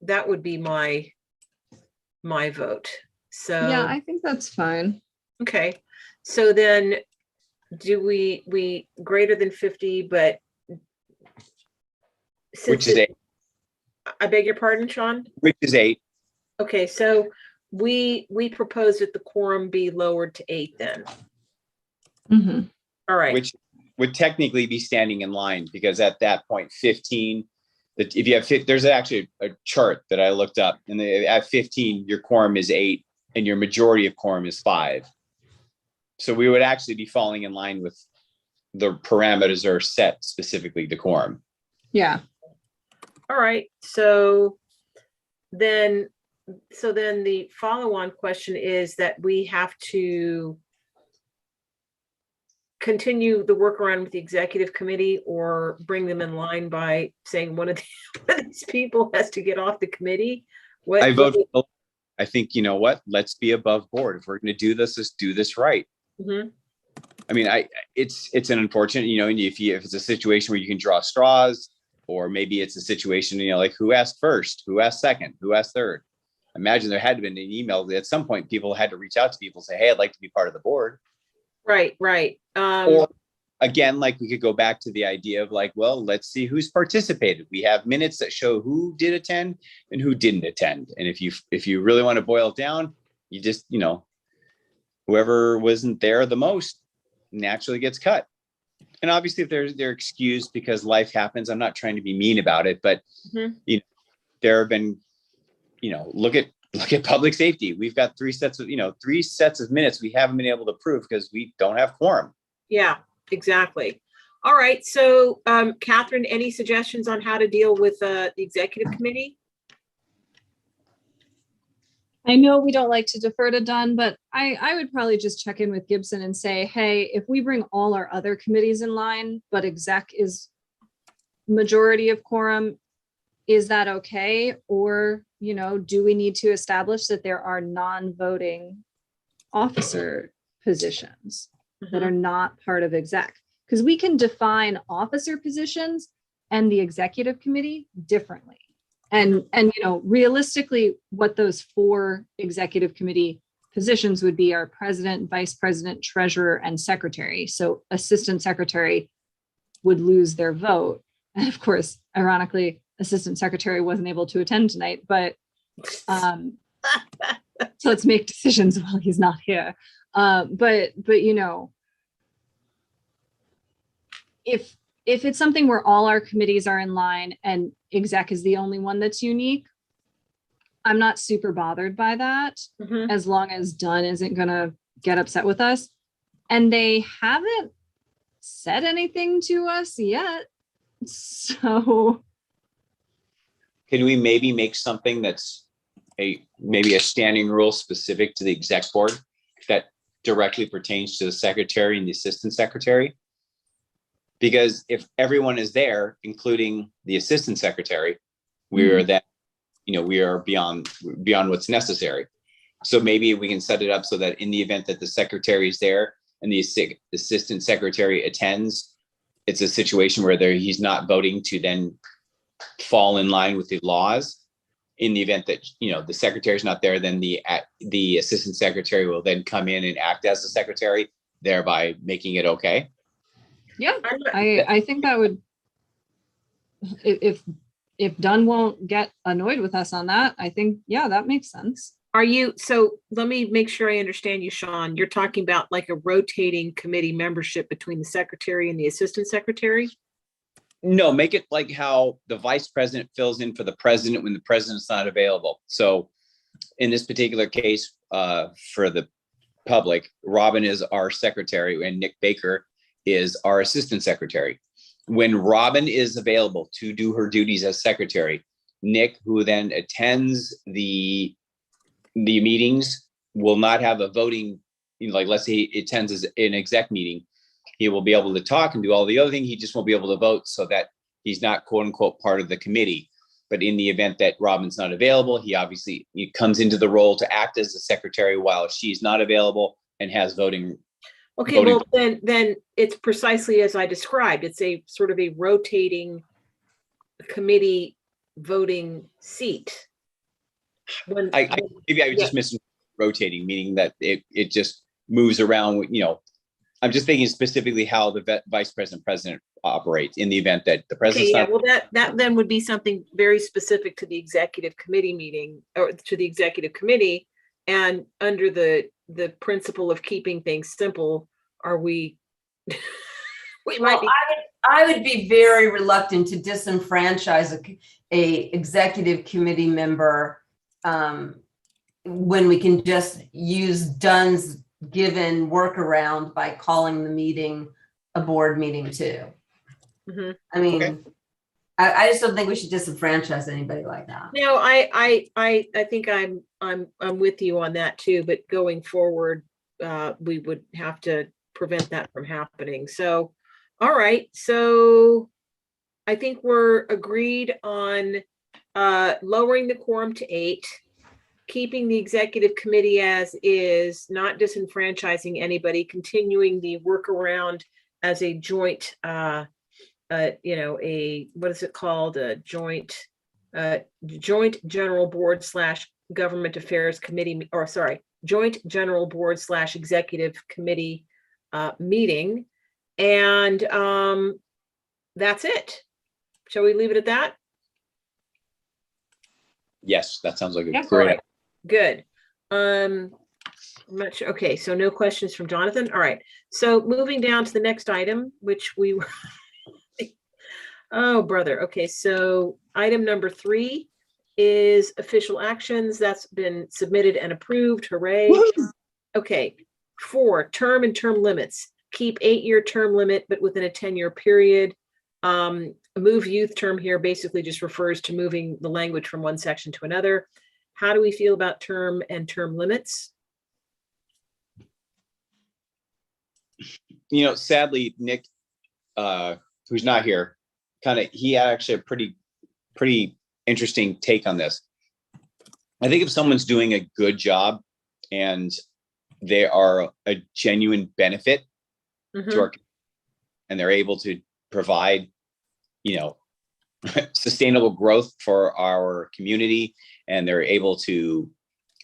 that would be my vote. So, Yeah, I think that's fine. okay. So then do we greater than 50, but Which is 8. I beg your pardon, Sean? Which is 8. Okay, so we propose that the quorum be lowered to 8 then. Mhm. All right. Which would technically be standing in line, because at that point, 15, that if you have, there's actually a chart that I looked up, and at 15, your quorum is 8 and your majority of quorum is 5. So we would actually be falling in line with the parameters that are set specifically to quorum. Yeah. All right. So then the follow-on question is that we have to continue the workaround with the executive committee, or bring them in line by saying one of these people has to get off the committee. I vote. I think, you know what? Let's be above board. If we're going to do this, let's do this right. Mhm. I mean, it's an unfortunate, if it's a situation where you can draw straws, or maybe it's a situation, like who asked first, who asked second, who asked third. Imagine there had to been an email at some point. People had to reach out to people and say, hey, I'd like to be part of the board. Right. Or again, like we could go back to the idea of like, well, let's see who's participated. We have minutes that show who did attend and who didn't attend. And if you really want to boil it down, you just, whoever wasn't there the most naturally gets cut. And obviously if they're excused because life happens, I'm not trying to be mean about it, but there have been, look at public safety. We've got 3 sets of minutes we haven't been able to prove because we don't have quorum. Yeah, exactly. All right. So, Catherine, any suggestions on how to deal with the executive committee? I know we don't like to defer to Dunn, but I would probably just check in with Gibson and say, hey, if we bring all our other committees in line, but exec is majority of quorum, is that okay? Or, do we need to establish that there are non-voting officer positions that are not part of exec? Because we can define officer positions and the executive committee differently. And realistically, what those 4 executive committee positions would be are president, vice president, treasurer, and secretary. So assistant secretary would lose their vote. And of course, ironically, assistant secretary wasn't able to attend tonight, but so let's make decisions while he's not here. But if it's something where all our committees are in line and exec is the only one that's unique, I'm not super bothered by that, as long as Dunn isn't going to get upset with us. And they haven't said anything to us yet. So Can we maybe make something that's maybe a standing rule specific to the exec board that directly pertains to the secretary and the assistant secretary? Because if everyone is there, including the assistant secretary, we are that, we are beyond what's necessary. So maybe we can set it up so that in the event that the secretary is there and the assistant secretary attends, it's a situation where he's not voting to then fall in line with the laws. In the event that, the secretary is not there, then the assistant secretary will then come in and act as the secretary, thereby making it okay. yeah, I think that would, if Dunn won't get annoyed with us on that, I think, yeah, that makes sense. So let me make sure I understand you, Sean. You're talking about like a rotating committee membership between the secretary and the assistant secretary? No, make it like how the vice president fills in for the president when the president's not available. So in this particular case, for the public, Robin is our secretary and Nick Baker is our assistant secretary. When Robin is available to do her duties as secretary, Nick, who then attends the meetings, will not have a voting, like let's say he attends an exec meeting, he will be able to talk and do all the other things. He just won't be able to vote, so that he's not quote unquote part of the committee. But in the event that Robin's not available, he comes into the role to act as the secretary while she's not available and has voting. Okay, well, then it's precisely as I described. It's a sort of a rotating committee voting seat. Maybe I just missed rotating, meaning that it just moves around. I'm just thinking specifically how the vice president operates in the event that the president's not. Well, that then would be something very specific to the executive committee meeting or to the executive committee, and under the principle of keeping things simple, I would be very reluctant to disenfranchise a executive committee member when we can just use Dunn's given workaround by calling the meeting a board meeting too. Mm-hmm. I mean, okay. I just don't think we should disenfranchise anybody like that. No, I think I'm with you on that too. But going forward, we would have to prevent that from happening. So, all right. So, I think we're agreed on lowering the quorum to 8. Keeping the executive committee as is, not disenfranchising anybody, continuing the workaround as a joint, what is it called? A joint general board / government affairs committee, joint general board / executive committee meeting. And that's it. Shall we leave it at that? Yes, that sounds like a great idea. Good. I'm not sure. Okay, so no questions from Jonathan. All right. So moving down to the next item, which we were. Oh, brother. Okay, so item number 3 is official actions. That's been submitted and approved. Hooray. Woo! Okay. 4, term and term limits. Keep 8-year term limit, but within a 10-year period. Move youth term here basically just refers to moving the language from one section to another. How do we feel about term and term limits? Sadly, Nick, who's not here, he had actually a pretty interesting take on this. I think if someone's doing a good job and they are a genuine benefit to our, and they're able to provide, sustainable growth for our community, and they're able to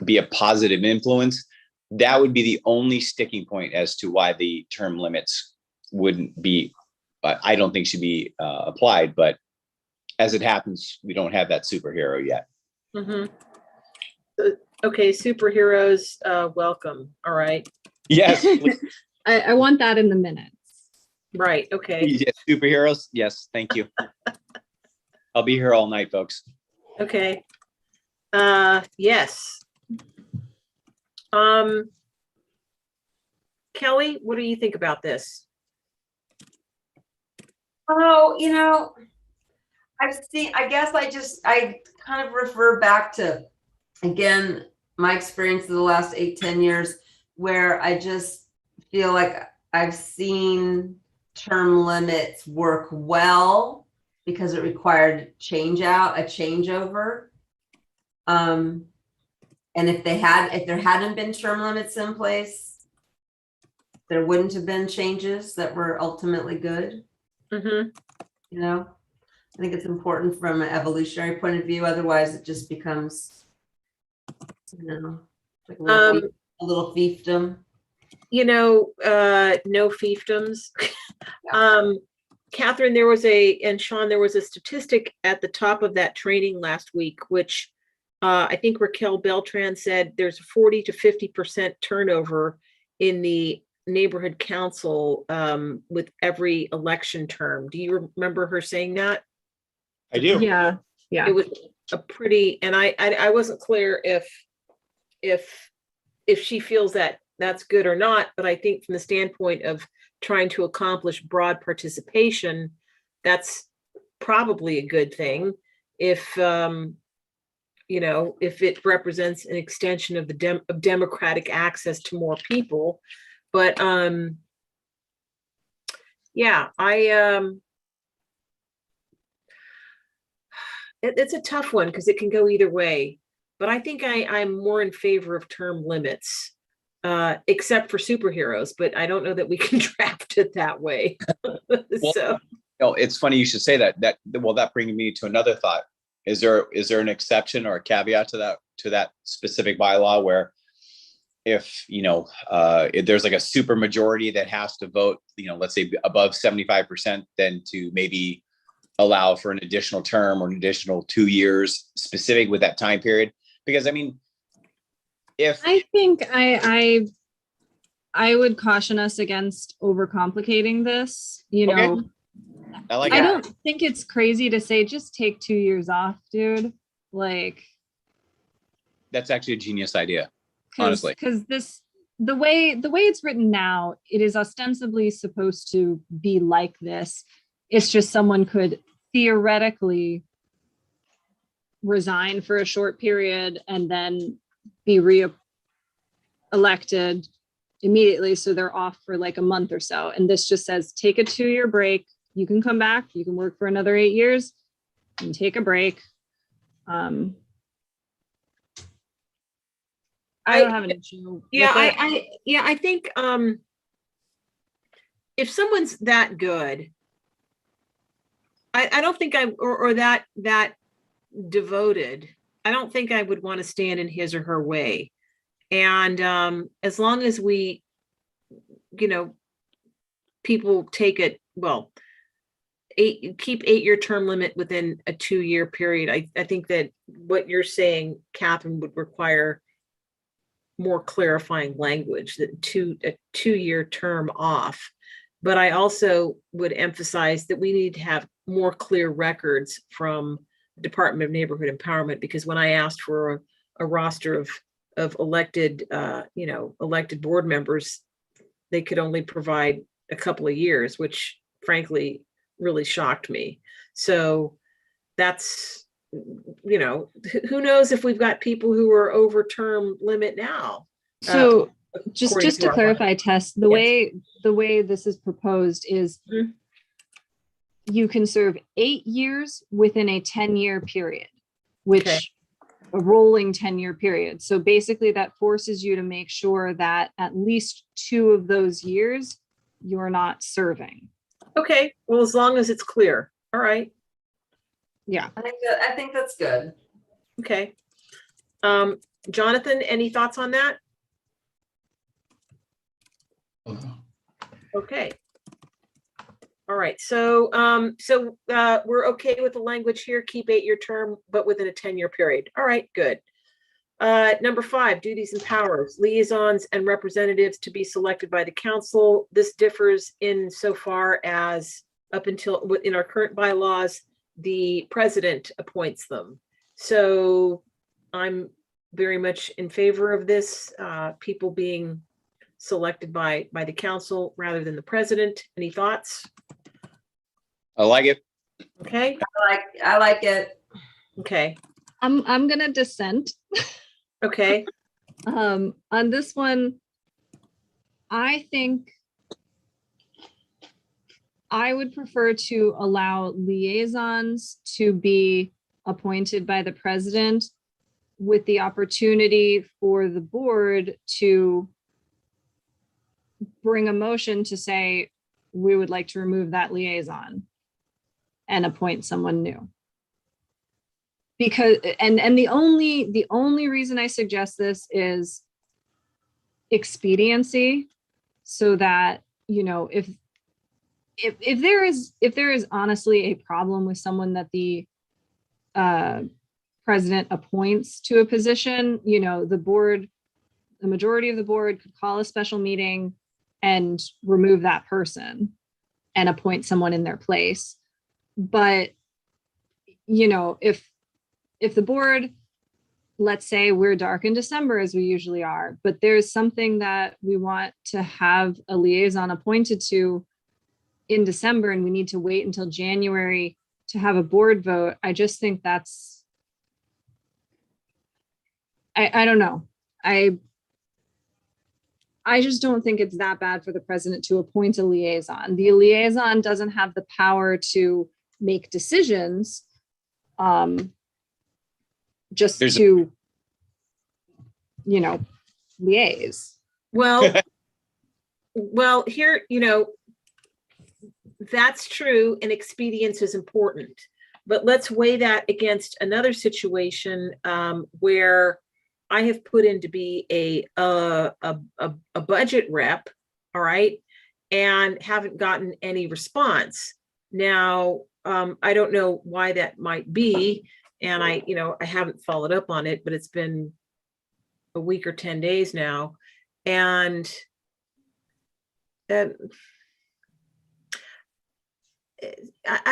be a positive influence, that would be the only sticking point as to why the term limits wouldn't be, I don't think should be applied. But as it happens, we don't have that superhero yet. Okay, superheroes, welcome. All right. Yes. I want that in the minutes. Right. Okay. Yes, superheroes. Yes. Thank you. I'll be here all night, folks. Okay. Yes. Kelly, what do you think about this? Oh, I kind of refer back to, again, my experience of the last 8-10 years, where I just feel like I've seen term limits work well because it required a changeover. And if there hadn't been term limits in place, there wouldn't have been changes that were ultimately good. Mm-hmm. I think it's important from an evolutionary point of view. Otherwise, it just becomes, like a little fiefdom. No fiefdoms. Catherine, and Sean, there was a statistic at the top of that training last week, which I think Raquel Beltran said there's 40 to 50% turnover in the neighborhood council with every election term. Do you remember her saying that? I do. Yeah, yeah. It was a pretty, and I wasn't clear if she feels that that's good or not, but I think from the standpoint of trying to accomplish broad participation, that's probably a good thing. If if it represents an extension of of democratic access to more people. But yeah, it's a tough one because it can go either way. But I think I'm more in favor of term limits, except for superheroes. But I don't know that we can draft it that way. So, it's funny you should say that. That brings me to another thought. Is there an exception or a caveat to that specific bylaw where if there's like a super majority that has to vote, let's say above 75%, then to maybe allow for an additional term or an additional 2 years specific with that time period? Because I mean, I think I would caution us against overcomplicating this. Okay. I don't think it's crazy to say just take 2 years off, dude. Like, that's actually a genius idea, honestly. Because the way it's written now, it is ostensibly supposed to be like this. It's just someone could theoretically resign for a short period and then be re-elected immediately. So they're off for like a month or so. And this just says, take a 2-year break. You can come back. You can work for another 8 years and take a break. I don't have an issue. Yeah, with it. I think if someone's that good, I don't think or that devoted, I don't think I would want to stand in his or her way. And as long as we, people take it, keep 8-year term limit within a 2-year period. I think that what you're saying, Catherine, would require more clarifying language, that a 2-year term off. But I also would emphasize that we need to have more clear records from the Department of Neighborhood Empowerment, because when I asked for a roster of elected, elected board members, they could only provide a couple of years, which frankly really shocked me. So that's, who knows if we've got people who are over term limit now. So just according to our clarify, Tess, the way this is proposed is Mhm. you can serve 8 years within a 10-year period, which Okay. a rolling 10-year period. So basically that forces you to make sure that at least 2 of those years you're not serving. Okay, well, as long as it's clear. All right. Yeah. I think that's good. Okay. Jonathan, any thoughts on that? Okay. All right, so we're okay with the language here, keep 8-year term, but within a 10-year period. All right, good. Number 5, duties and powers, liaisons and representatives to be selected by the council. This differs in so far as up until in our current bylaws, the president appoints them. So I'm very much in favor of this, people being selected by the council rather than the president. Any thoughts? I like it. Okay, I like it. okay, I'm gonna dissent. okay, On this one, I think I would prefer to allow liaisons to be appointed by the president with the opportunity for the board to bring a motion to say, we would like to remove that liaison and appoint someone new. Because, and the only reason I suggest this is expediency, so that, you know, if there is honestly a problem with someone that the president appoints to a position, you know, the majority of the board could call a special meeting and remove that person and appoint someone in their place. But, you know, if the board, let's say we're dark in December as we usually are, but there's something that we want to have a liaison appointed to in December and we need to wait until January to have a board vote, I just think that's, I don't know. I just don't think it's that bad for the president to appoint a liaison. The liaison doesn't have the power to make decisions, just There's to, you know, liaise. well, well, here, you know, that's true, and expedience is important. But let's weigh that against another situation where I have put in to be a budget rep, all right, and haven't gotten any response. Now, I don't know why that might be, and I haven't followed up on it, but it's been a week or 10 days now, and I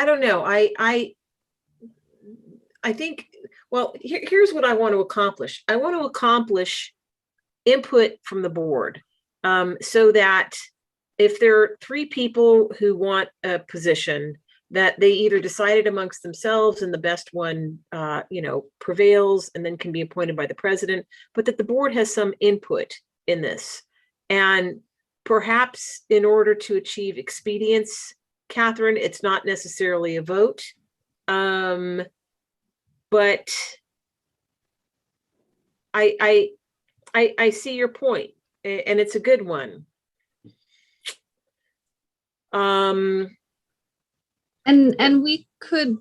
don't know. I think, well, here's what I want to accomplish. I want to accomplish input from the board, so that if there are 3 people who want a position, that they either decided amongst themselves and the best one, prevails and then can be appointed by the president, but that the board has some input in this. And perhaps in order to achieve expedience, Catherine, it's not necessarily a vote. But I see your point, and it's a good one. And we could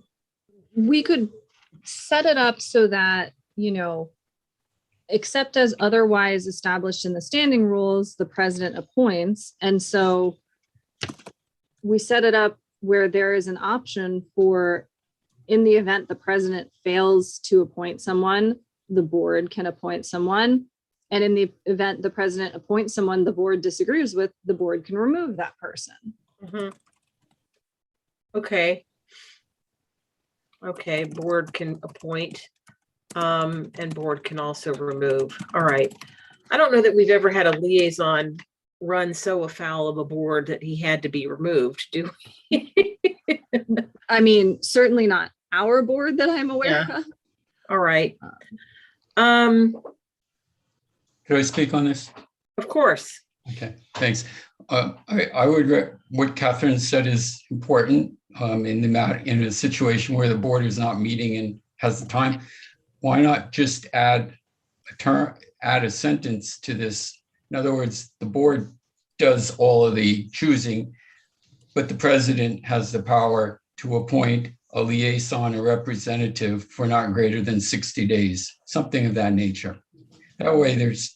set it up so that, you know, except as otherwise established in the standing rules, the president appoints. And so we set it up where there is an option for, in the event the president fails to appoint someone, the board can appoint someone. And in the event the president appoints someone the board disagrees with, the board can remove that person. Mm-hmm. Okay. Okay, board can appoint, and board can also remove. All right. I don't know that we've ever had a liaison run so afoul of a board that he had to be removed, do we? I mean, certainly not our board that I'm aware of. All right. Could I speak on this? Of course. Okay, thanks. I would, what Catherine said is important in a situation where the board is not meeting and has the time. Why not just add a sentence to this? In other words, the board does all of the choosing, but the president has the power to appoint a liaison or representative for not greater than 60 days, something of that nature. That way there's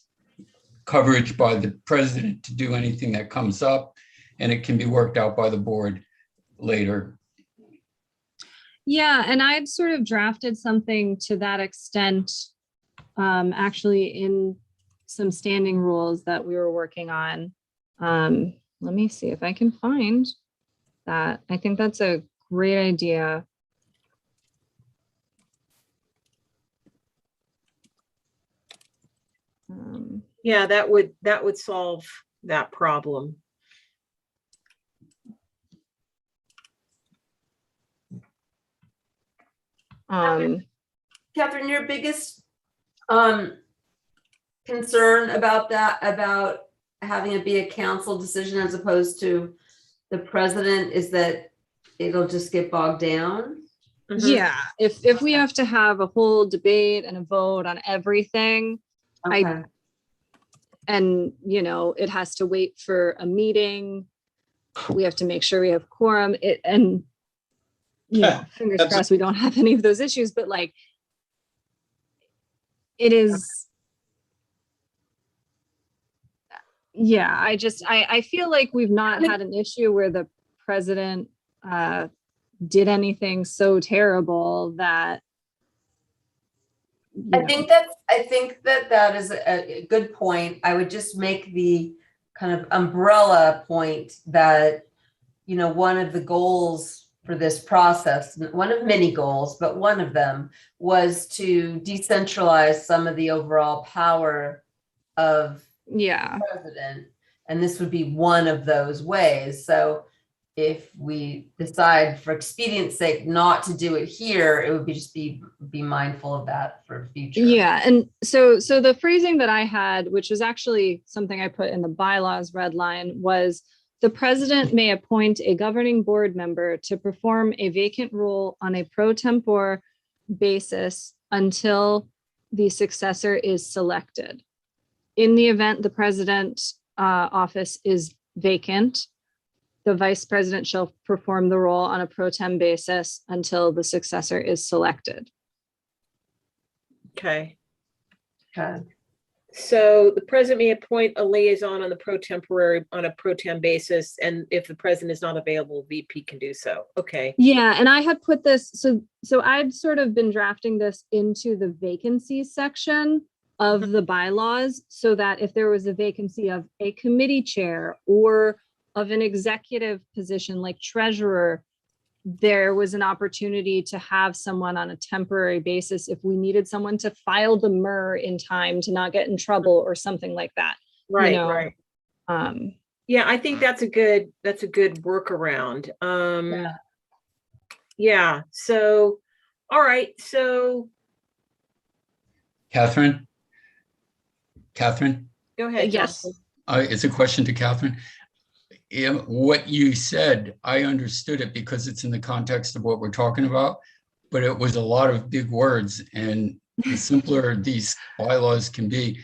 coverage by the president to do anything that comes up, and it can be worked out by the board later. Yeah, and I'd sort of drafted something to that extent, actually in some standing rules that we were working on. Let me see if I can find that. I think that's a great idea. Yeah, that would solve that problem. Catherine, your biggest concern about that, about having it be a council decision as opposed to the president, is that it'll just get bogged down? Mhm. Yeah, if we have to have a whole debate and a vote on everything, Okay. and it has to wait for a meeting, we have to make sure we have quorum, and fingers That's- crossed we don't have any of those issues, but like it is. Yeah, I feel like we've not had an issue where the president did anything so terrible that I think that is a good point. I would just make the kind of umbrella point that, one of the goals for this process, one of many goals, but one of them was to decentralize some of the overall power of president. And this would be one of those ways. So if we decide for expedience sake not to do it here, it would be mindful of that for future. Yeah, and so the phrasing that I had, which was actually something I put in the bylaws red line, was the president may appoint a governing board member to perform a vacant role on a pro tempore basis until the successor is selected. In the event the president's office is vacant, the vice president shall perform the role on a pro tem basis until the successor is selected. Okay. Okay. So the president may appoint a liaison on a pro tem basis, and if the president is not available, VP can do so. Okay. Yeah, and I had put this, so I'd sort of been drafting this into the vacancies section of the bylaws, so that if there was a vacancy of a committee chair or of an executive position like treasurer, there was an opportunity to have someone on a temporary basis if we needed someone to file the MER in time to not get in trouble or something like that. Right, Right. Yeah, I think that's a good workaround. Yeah. Yeah, so, all right, so Catherine, go ahead. Yes. Jonathan. it's a question to Catherine. What you said, I understood it because it's in the context of what we're talking about, but it was a lot of big words, and the simpler these bylaws can be,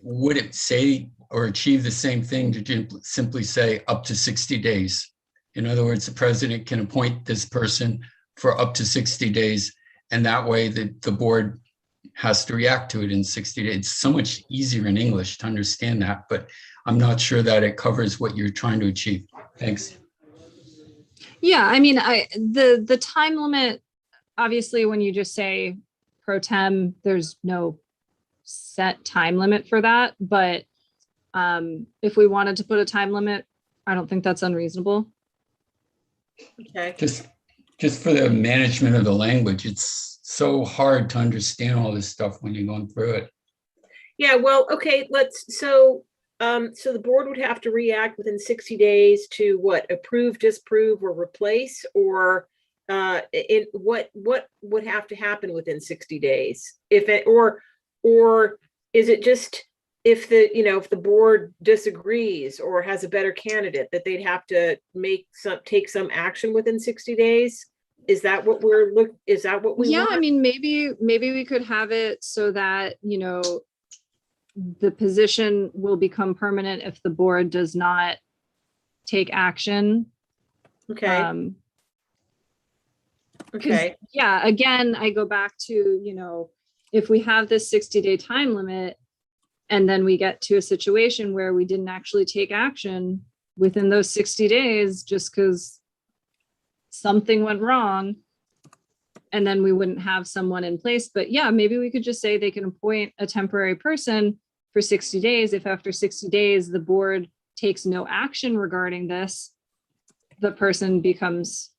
would it say or achieve the same thing to simply say up to 60 days? In other words, the president can appoint this person for up to 60 days, and that way the board has to react to it in 60 days. It's so much easier in English to understand that, but I'm not sure that it covers what you're trying to achieve. Thanks. Yeah, I mean, the time limit, obviously, when you just say pro tem, there's no set time limit for that. But if we wanted to put a time limit, I don't think that's unreasonable. Okay. Just for the management of the language, it's so hard to understand all this stuff when you're going through it. Yeah, well, okay, so the board would have to react within 60 days to what? Approve, disapprove, or replace, or what would have to happen within 60 days? Or is it just if the board disagrees or has a better candidate that they'd have to take some action within 60 days? Is that what we Yeah, want? I mean, maybe we could have it so that, the position will become permanent if the board does not take action. Okay. Okay. Yeah, again, I go back to, if we have this 60-day time limit and then we get to a situation where we didn't actually take action within those 60 days just because something went wrong, and then we wouldn't have someone in place. But yeah, maybe we could just say they can appoint a temporary person for 60 days. If after 60 days, the board takes no action regarding this, the person becomes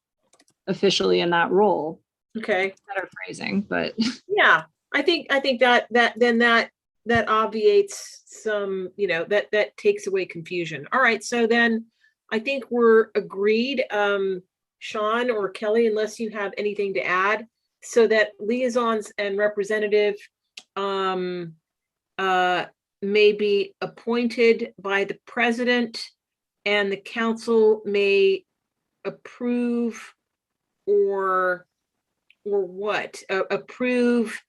officially in that role. Okay. Better phrasing, but Yeah, I think that that obviates some, that takes away confusion. All right, so then I think we're agreed, Sean or Kelly, unless you have anything to add, so that liaisons and representative may be appointed by the president, and the council may approve or what? Approve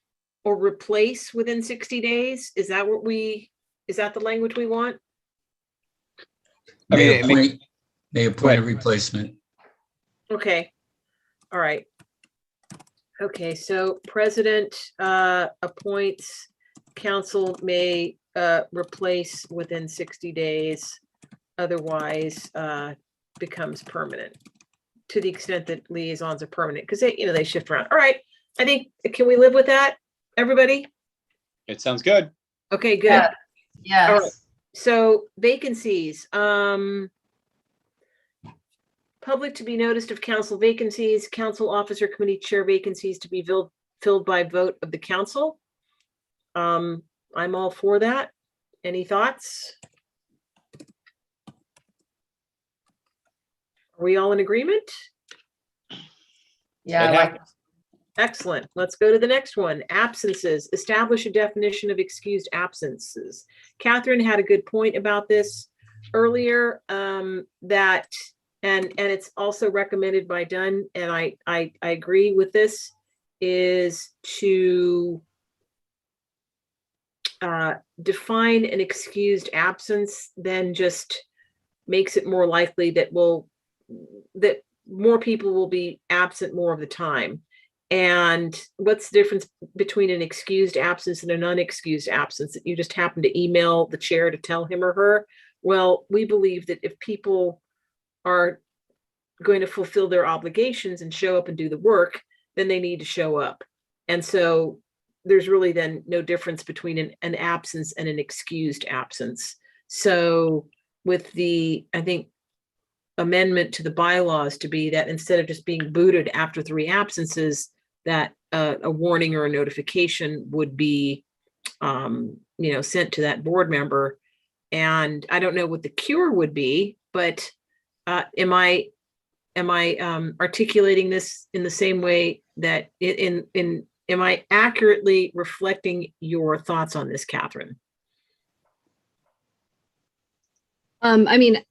or replace within 60 days? Is that the language we want? I mean, They appoint a replacement. Okay. All right. Okay, so president appoints, council may replace within 60 days, otherwise becomes permanent, to the extent that liaisons are permanent, because they shift around. All right, I think, can we live with that, everybody? it sounds good. Okay, good. Yeah. Yes. All right. So vacancies, public to be noticed of council vacancies, council officer committee chair vacancies to be filled by vote of the council. I'm all for that. Any thoughts? Are we all in agreement? Yeah, I It like happens. Excellent. Let's go to the next one. Absences. Establish a definition of excused absences. Catherine had a good point about this earlier, that, and it's also recommended by Dunn, and I agree with this, is to define an excused absence, then just makes it more likely that more people will be absent more of the time. And what's the difference between an excused absence and an unexcused absence? That you just happen to email the chair to tell him or her? Well, we believe that if people are going to fulfill their obligations and show up and do the work, then they need to show up. And so there's really then no difference between an absence and an excused absence. So with the, I think, amendment to the bylaws to be that instead of just being booted after 3 absences, that a warning or a notification would be sent to that board member. And I don't know what the cure would be, but am I articulating this in the same way that am I accurately reflecting your thoughts on this, Catherine? I mean,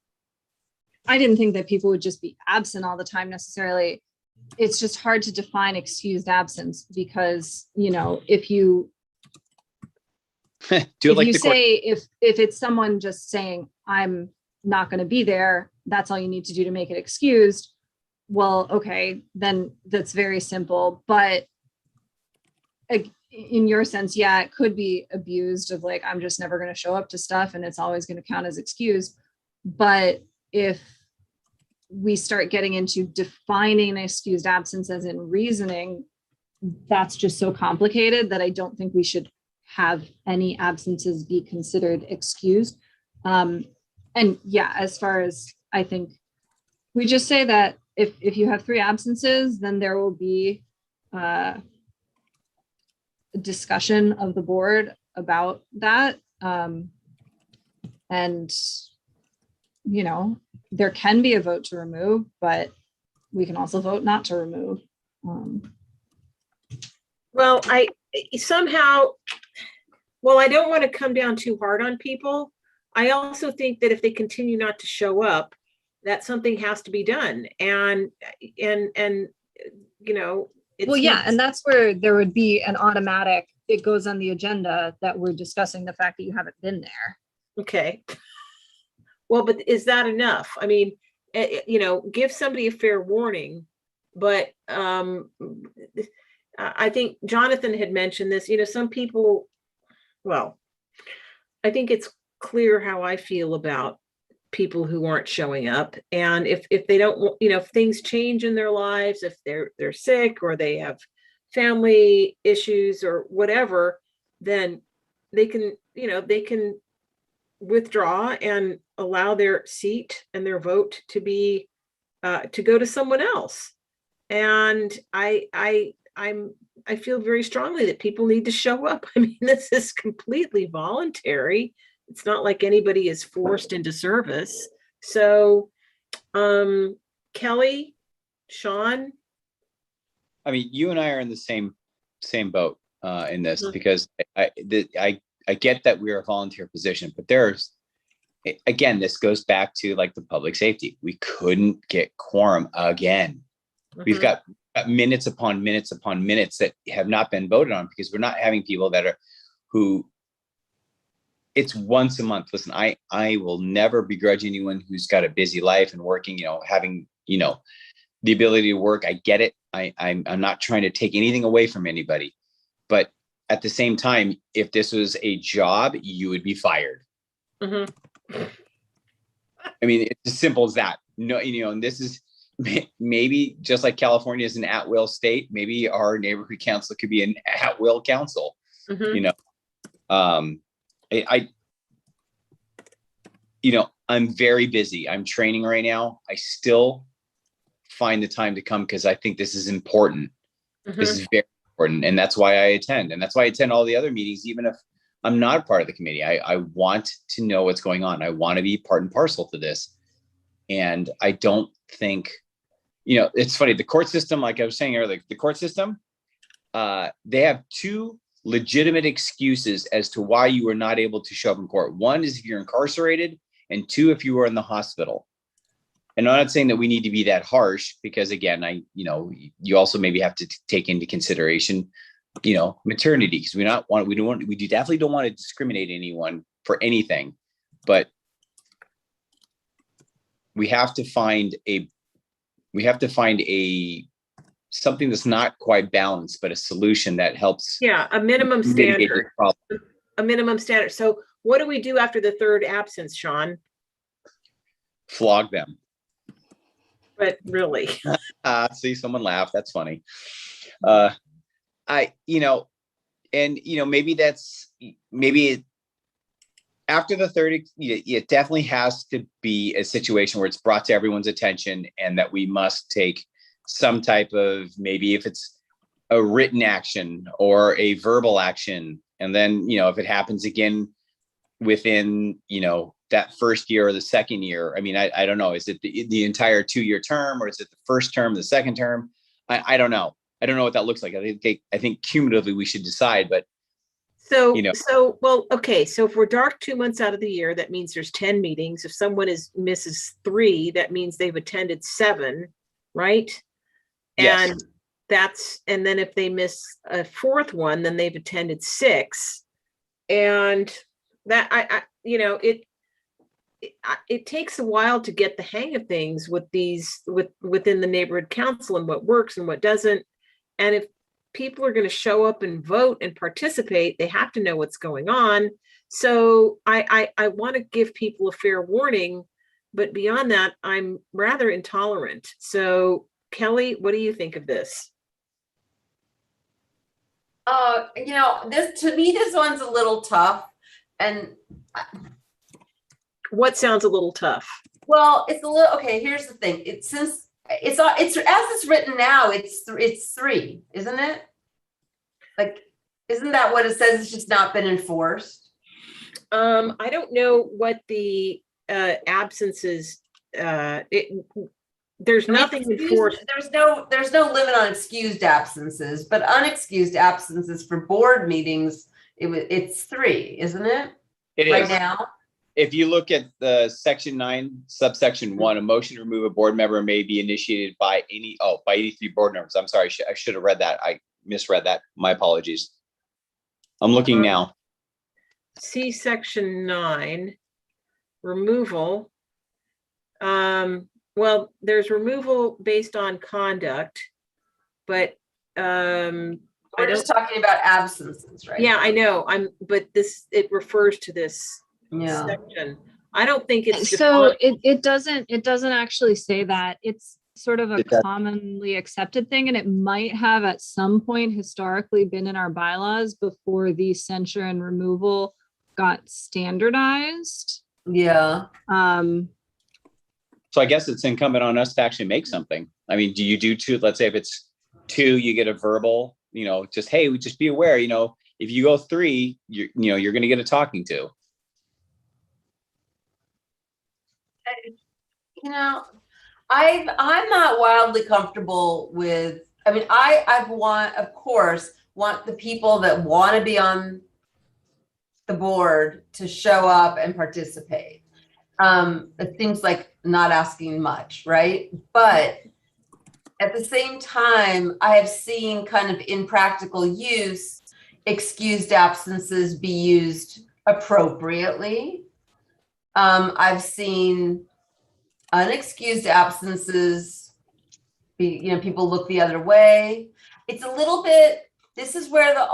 I didn't think that people would just be absent all the time necessarily. It's just hard to define excused absence because, if you Do it if like you the court. say if it's someone just saying I'm not going to be there, that's all you need to do to make it excused. Well, okay, then that's very simple. But in your sense, yeah, it could be abused of like, I'm just never going to show up to stuff and it's always going to count as excused. But if we start getting into defining excused absence as in reasoning, that's just so complicated that I don't think we should have any absences be considered excused. And yeah, as far as I think, we just say that if you have 3 absences, then there will be a discussion of the board about that. And there can be a vote to remove, but we can also vote not to remove. Well, I don't want to come down too hard on people. I also think that if they continue not to show up, that something has to be done. And Well, yeah, and that's where there would be an automatic, it goes on the agenda that we're discussing the fact that you haven't been there. Okay. Well, but is that enough? I mean, give somebody a fair warning, but I think Jonathan had mentioned this, some people, well, I think it's clear how I feel about people who aren't showing up. And if they don't, if things change in their lives, if they're sick or they have family issues or whatever, then they can withdraw and allow their seat and their vote to be to go to someone else. And I'm feel very strongly that people need to show up. I mean, this is completely voluntary. It's not like anybody is forced into service. So, Kelly, Sean. I mean, you and I are in the same boat in this, Mhm. because I get that we're a volunteer position, but there's, again, this goes back to like the public safety. We couldn't get quorum again. We've Mhm. got minutes upon minutes upon minutes that have not been voted on, because we're not having people that are who. It's once a month. Listen, I will never begrudge anyone who's got a busy life and working, having, the ability to work. I get it. I'm not trying to take anything away from anybody, but at the same time, if this was a job, you would be fired. Mhm. I mean, it's as simple as that. No, and this is maybe just like California is an at-will state. Maybe our neighborhood council could be an at-will council. Mhm. I'm very busy. I'm training right now. I still find the time to come because I think this is important. This Mhm. is very important. And that's why I attend. And that's why I attend all the other meetings, even if I'm not a part of the committee. I want to know what's going on. I want to be part and parcel to this. And I don't think, it's funny. The court system, like I was saying earlier, the court system, they have two legitimate excuses as to why you are not able to show up in court. One is if you're incarcerated, and two, if you are in the hospital. And I'm not saying that we need to be that harsh, because again, you also maybe have to take into consideration, maternity, because we definitely don't want to discriminate anyone for anything, but we have to find something that's not quite balanced, but a solution that helps. Yeah, a minimum mitigate this standard. problem. A minimum standard. So what do we do after the third absence, Sean? Flog them. But really, See someone laugh. That's funny. Maybe after the third, it definitely has to be a situation where it's brought to everyone's attention, and that we must take some type of, maybe if it's a written action or a verbal action. And then, if it happens again within, that first year or the second year, I mean, I don't know. Is it the entire 2-year term, or is it the first term, the second term? I don't know. I don't know what that looks like. I think cumulatively we should decide, but okay. So if we're dark 2 months out of the year, that means there's 10 meetings. If someone misses 3, that means they've attended 7, right? Yes. And then if they miss a 4th one, then they've attended 6. And that it takes a while to get the hang of things within the neighborhood council, and what works and what doesn't. And if people are going to show up and vote and participate, they have to know what's going on. So I want to give people a fair warning, but beyond that, I'm rather intolerant. So Kelly, what do you think of this? To me, this one's a little tough. And what sounds a little tough? Well, it's a little, okay, here's the thing. It's as it's written now, it's 3, isn't it? Like, isn't that what it says? It's just not been enforced. I don't know what the absences, there's nothing enforced. There's no limit on excused absences, but unexcused absences for board meetings, it's 3, isn't it? It right is. Now. If you look at the section 9, subsection 1, a motion to remove a board member may be initiated by 83 board members. I'm sorry, I should have read that. I misread that. My apologies. I'm looking now. See section 9, removal. Well, there's removal based on conduct, but we're just talking about absences, right? Yeah, I know. But it refers to this Yeah. section. I don't think it's so it doesn't actually say that. It's sort of a commonly accepted thing, and it might have at some point historically been in our bylaws before the censure and removal got standardized. Yeah. So I guess it's incumbent on us to actually make something. I mean, do you do 2? Let's say if it's 2, you get a verbal, just, hey, just be aware, if you go 3, you're going to get a talking to. I'm not wildly comfortable with, of course, want the people that want to be on the board to show up and participate. It seems like not asking much, right? But at the same time, I have seen kind of in practical use, excused absences be used appropriately. I've seen unexcused absences be, people look the other way. It's a little bit, this is where the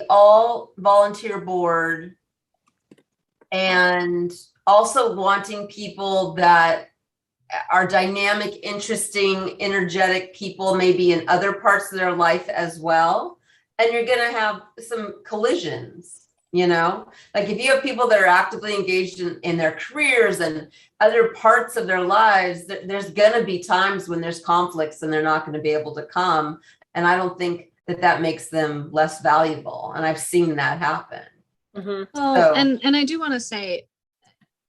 all volunteer board and also wanting people that are dynamic, interesting, energetic people, maybe in other parts of their life as well. And you're going to have some collisions, like if you have people that are actively engaged in their careers and other parts of their lives, there's going to be times when there's conflicts and they're not going to be able to come. And I don't think that makes them less valuable. And I've seen that happen. Well, So- and I do want to say,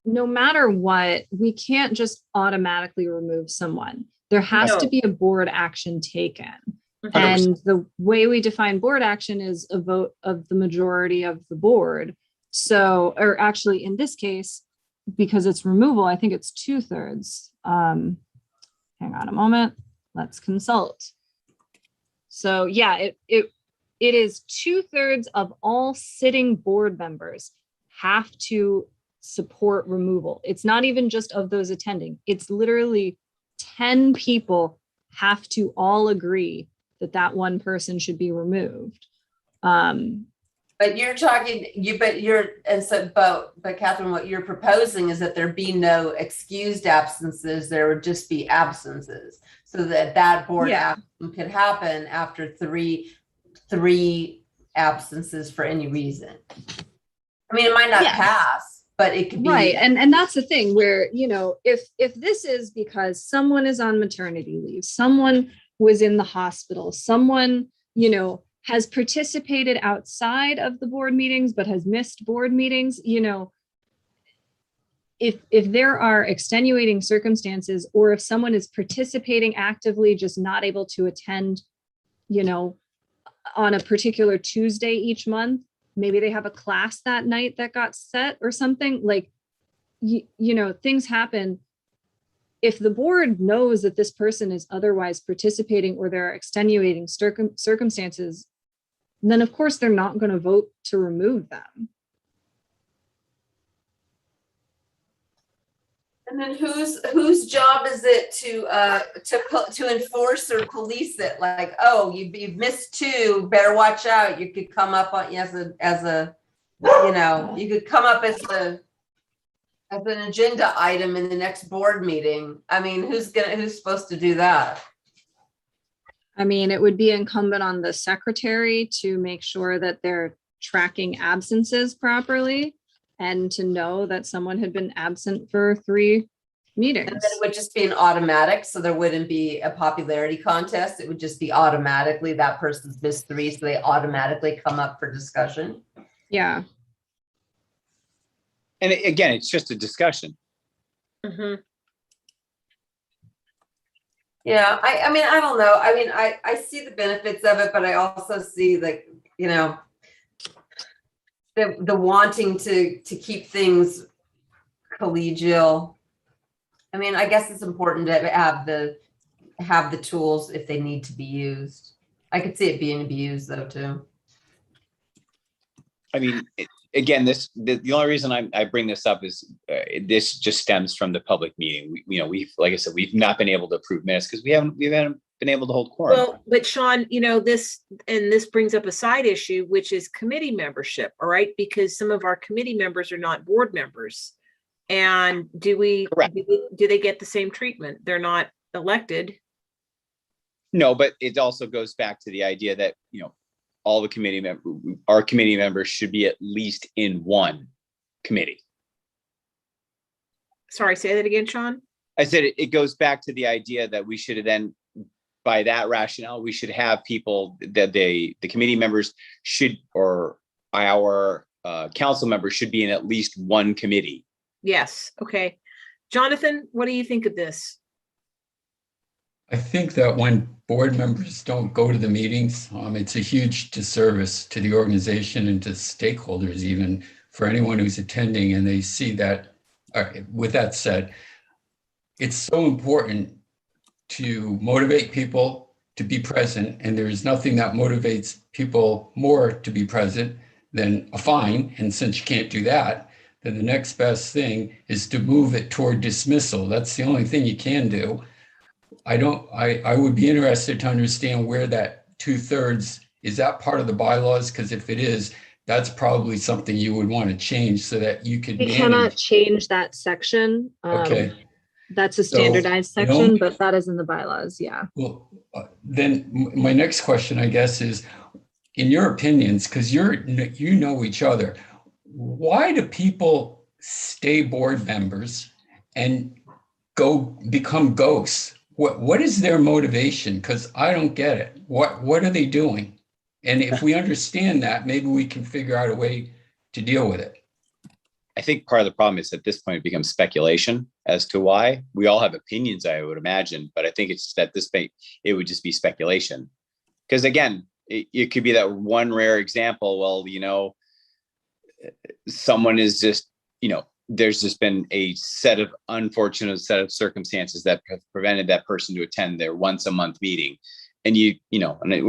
no matter what, we can't just automatically remove someone. There has No. to be a board action taken. 100%. And the way we define board action is a vote of the majority of the board. So, or actually in this case, because it's removal, I think it's 2/3. Hang on a moment. Let's consult. So yeah, it is 2/3 of all sitting board members have to support removal. It's not even just of those attending. It's literally 10 people have to all agree that one person should be removed. But you're talking, but Catherine, what you're proposing is that there be no excused absences, there would just be absences. So that board Yeah. action could happen after three absences for any reason. I mean, it might not Yes. pass, but it could be. Right. And that's the thing where, if this is because someone is on maternity leave, someone was in the hospital, someone, has participated outside of the board meetings, but has missed board meetings, if there are extenuating circumstances, or if someone is participating actively, just not able to attend, on a particular Tuesday each month, maybe they have a class that night that got set or something, like, things happen. If the board knows that this person is otherwise participating or there are extenuating circumstances, then of course they're not going to vote to remove them. And then whose job is it to enforce or police it? Like, oh, you've missed 2, better watch out. You could come up on you could come up as an agenda item in the next board meeting. I mean, who's supposed to do that? I mean, it would be incumbent on the secretary to make sure that they're tracking absences properly and to know that someone had been absent for 3 meetings. And then it would just be an automatic, so there wouldn't be a popularity contest. It would just be automatically that person's missed 3, so they automatically come up for discussion. Yeah. And again, it's just a discussion. Mhm. Yeah, I mean, I don't know. I mean, I see the benefits of it, but I also see the wanting to keep things collegial. I mean, I guess it's important to have the tools if they need to be used. I could see it being abused though too. I mean, again, the only reason I bring this up is this just stems from the public meeting. We've like I said, we've not been able to approve minutes because we haven't been able to hold quorum. Well, but Sean, this brings up a side issue, which is committee membership, all right? Because some of our committee members are not board members. And Correct. do they get the same treatment? They're not elected. No, but it also goes back to the idea that, all the our committee members should be at least in one committee. Sorry, say that again, Sean. I said it goes back to the idea that we should then by that rationale, we should have people that the committee members should, or our council members should be in at least one committee. Yes, okay. Jonathan, what do you think of this? I think that when board members don't go to the meetings, it's a huge disservice to the organization and to stakeholders, even for anyone who's attending, and they see that. With that said, it's so important to motivate people to be present, and there is nothing that motivates people more to be present than a fine. And since you can't do that, then the next best thing is to move it toward dismissal. That's the only thing you can do. I would be interested to understand where that 2/3, is that part of the bylaws? Because if it is, that's probably something you would want to change so that you could We manage. cannot change that section. Okay. That's a So, standardized the section, only- but that is in the bylaws, yeah. Well, then my next question, I guess, is, in your opinions, because you know each other, why do people stay board members and go become ghosts? What is their motivation? Because I don't get it. What are they doing? And if we understand that, maybe we can figure out a way to deal with it. I think part of the problem is at this point it becomes speculation as to why. We all have opinions, I would imagine, but I think it's just at this point it would just be speculation. Because again, it could be that one rare example. Well, someone is just, there's just been a unfortunate set of circumstances that have prevented that person to attend their once a month meeting, and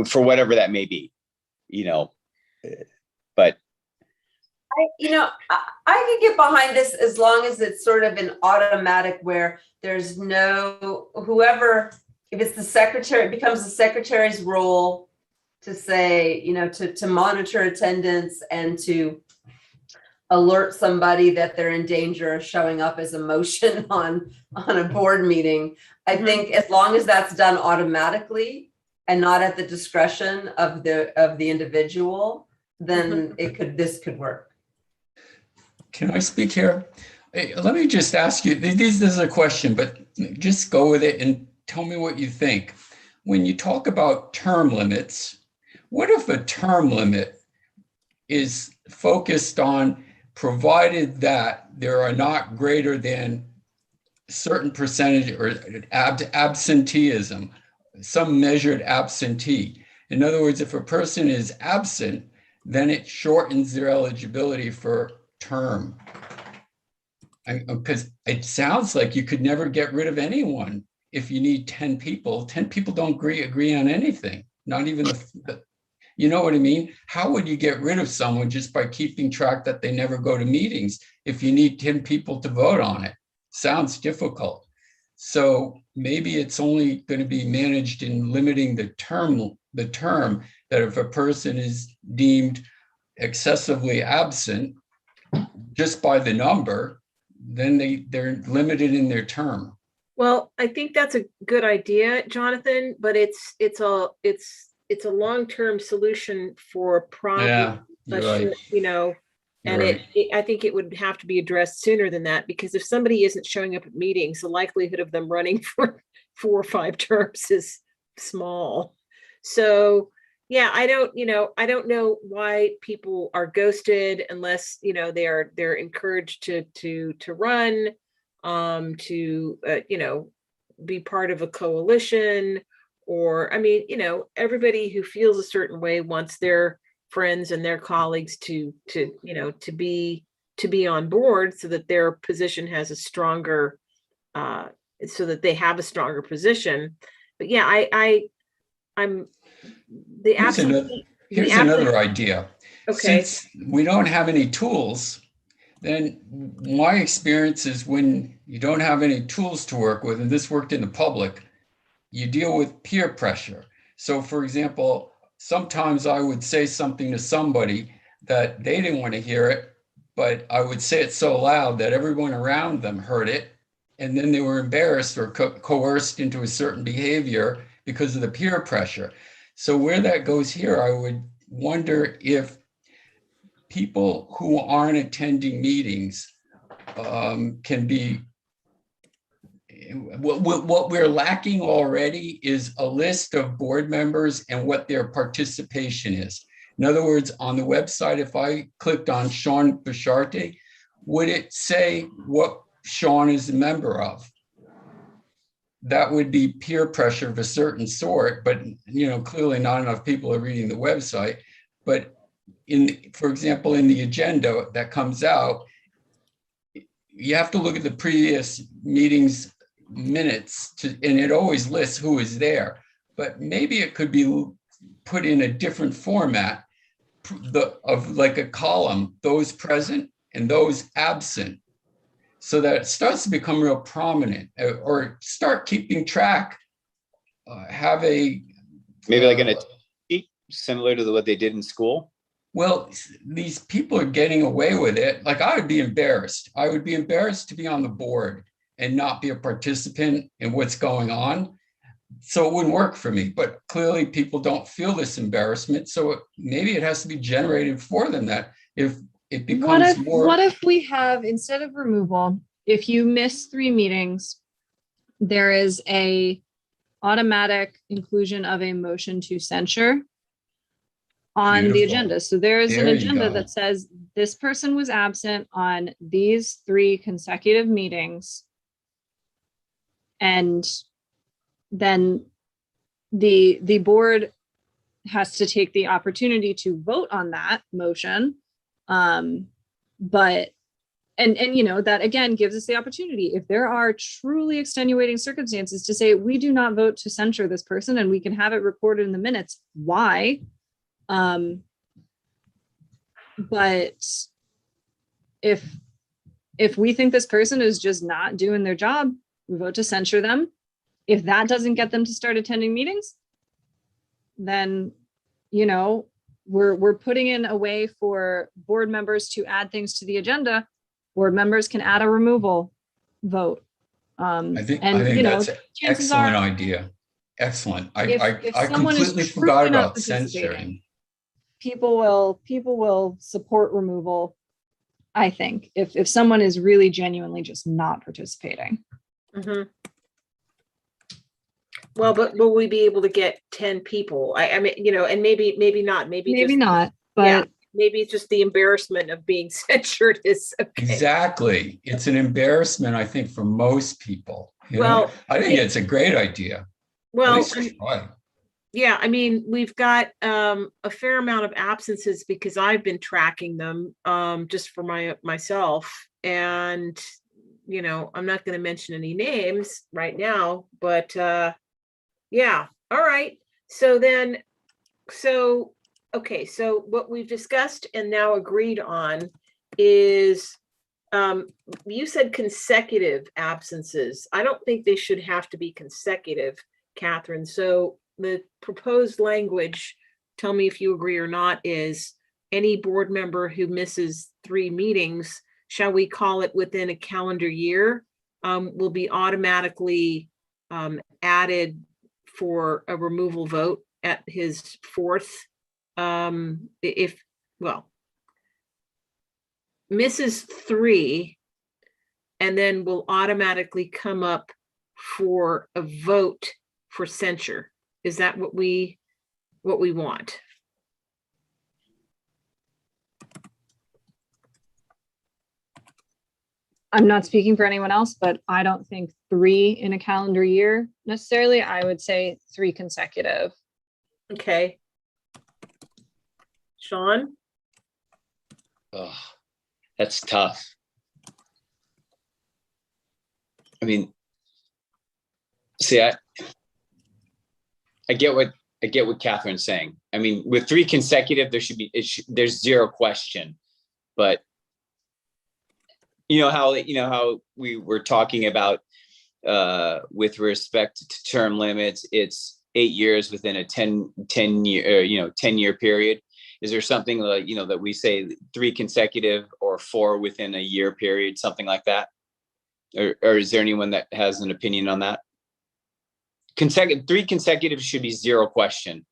for whatever that may be, but. I could get behind this as long as it's sort of an automatic where there's no, if it's the secretary, it becomes the secretary's role to say, to monitor attendance and to alert somebody that they're in danger of showing up as a motion on a board meeting. I think as long as that's done automatically and not at the discretion of the individual, then this could work. Can I speak here? Let me just ask you, this is a question, but just go with it and tell me what you think. When you talk about term limits, what if a term limit is focused on provided that there are not greater than a certain percentage or absenteeism, some measured absentee? In other words, if a person is absent, then it shortens their eligibility for term. Because it sounds like you could never get rid of anyone if you need 10 people. 10 people don't agree on anything, not even you know what I mean? How would you get rid of someone just by keeping track that they never go to meetings if you need 10 people to vote on it? Sounds difficult. So maybe it's only going to be managed in limiting the term that if a person is deemed excessively absent just by the number, then they're limited in their term. Well, I think that's a good idea, Jonathan, but it's a long-term solution for a problem. Yeah, you're right. And Right. I think it would have to be addressed sooner than that, because if somebody isn't showing up at meetings, the likelihood of them running for 4 or 5 terms is small. So yeah, I don't know why people are ghosted unless, they're encouraged to run, be part of a coalition, or, everybody who feels a certain way wants their friends and their colleagues to be on board so that their position has a stronger, so that they have a stronger position. But yeah, I'm the absentee. Here's another idea. Okay. Since we don't have any tools, then my experience is when you don't have any tools to work with, and this worked in the public, you deal with peer pressure. So for example, sometimes I would say something to somebody that they didn't want to hear it, but I would say it so loud that everyone around them heard it. And then they were embarrassed or coerced into a certain behavior because of the peer pressure. So where that goes here, I would wonder if people who aren't attending meetings can be, what we're lacking already is a list of board members and what their participation is. In other words, on the website, if I clicked on Sean Basharte, would it say what Sean is a member of? That would be peer pressure of a certain sort, but clearly not enough people are reading the website. But for example, in the agenda that comes out, you have to look at the previous meetings minutes and it always lists who is there. But maybe it could be put in a different format of like a column, those present and those absent, so that it starts to become real prominent, or start keeping track. Have a Maybe like an similar to what they did in school. Well, these people are getting away with it. Like, I would be embarrassed. I would be embarrassed to be on the board and not be a participant in what's going on. So it wouldn't work for me. But clearly people don't feel this embarrassment. So maybe it has to be generated for them, that if it becomes what if we have, instead of removal, if you miss 3 meetings, there is a automatic inclusion of a motion to censure on the Beautiful. agenda. So there is an There you agenda go. that says this person was absent on these 3 consecutive meetings. And then the board has to take the opportunity to vote on that motion. But that again gives us the opportunity, if there are truly extenuating circumstances, to say we do not vote to censure this person, and we can have it recorded in the minutes why. But if we think this person is just not doing their job, we vote to censure them. If that doesn't get them to start attending meetings, then, we're putting in a way for board members to add things to the agenda. Board members can add a removal vote. I think that's an excellent idea. Excellent. If I someone is completely truly forgot not about participating, censoring. people will support removal, I think, if someone is really genuinely just not participating. Mhm. Well, but will we be able to get 10 people? I mean, and maybe not, maybe just, not, but yeah, maybe it's just the embarrassment of being censured is okay. Exactly. It's an embarrassment, I think, for most people. Well, I think it's a great idea. At Well, least try. yeah, I mean, we've got a fair amount of absences because I've been tracking them just for myself. And, I'm not going to mention any names right now, but yeah. All right. Okay. So what we've discussed and now agreed on is, you said consecutive absences. I don't think they should have to be consecutive, Catherine. So the proposed language, tell me if you agree or not, is any board member who misses 3 meetings, shall we call it within a calendar year, will be automatically added for a removal vote at his 4th. Misses 3 and then will automatically come up for a vote for censure. Is that what we want? I'm not speaking for anyone else, but I don't think 3 in a calendar year necessarily. I would say 3 consecutive. Okay. Sean? Oh, that's tough. I mean, see, I get what Catherine's saying. I mean, with 3 consecutive, there's zero question. But how we were talking about with respect to term limits, it's 8 years within a 10 year period. Is there something like, that we say 3 consecutive or 4 within a year period, something like that? Or is there anyone that has an opinion on that? 3 consecutive should be zero question.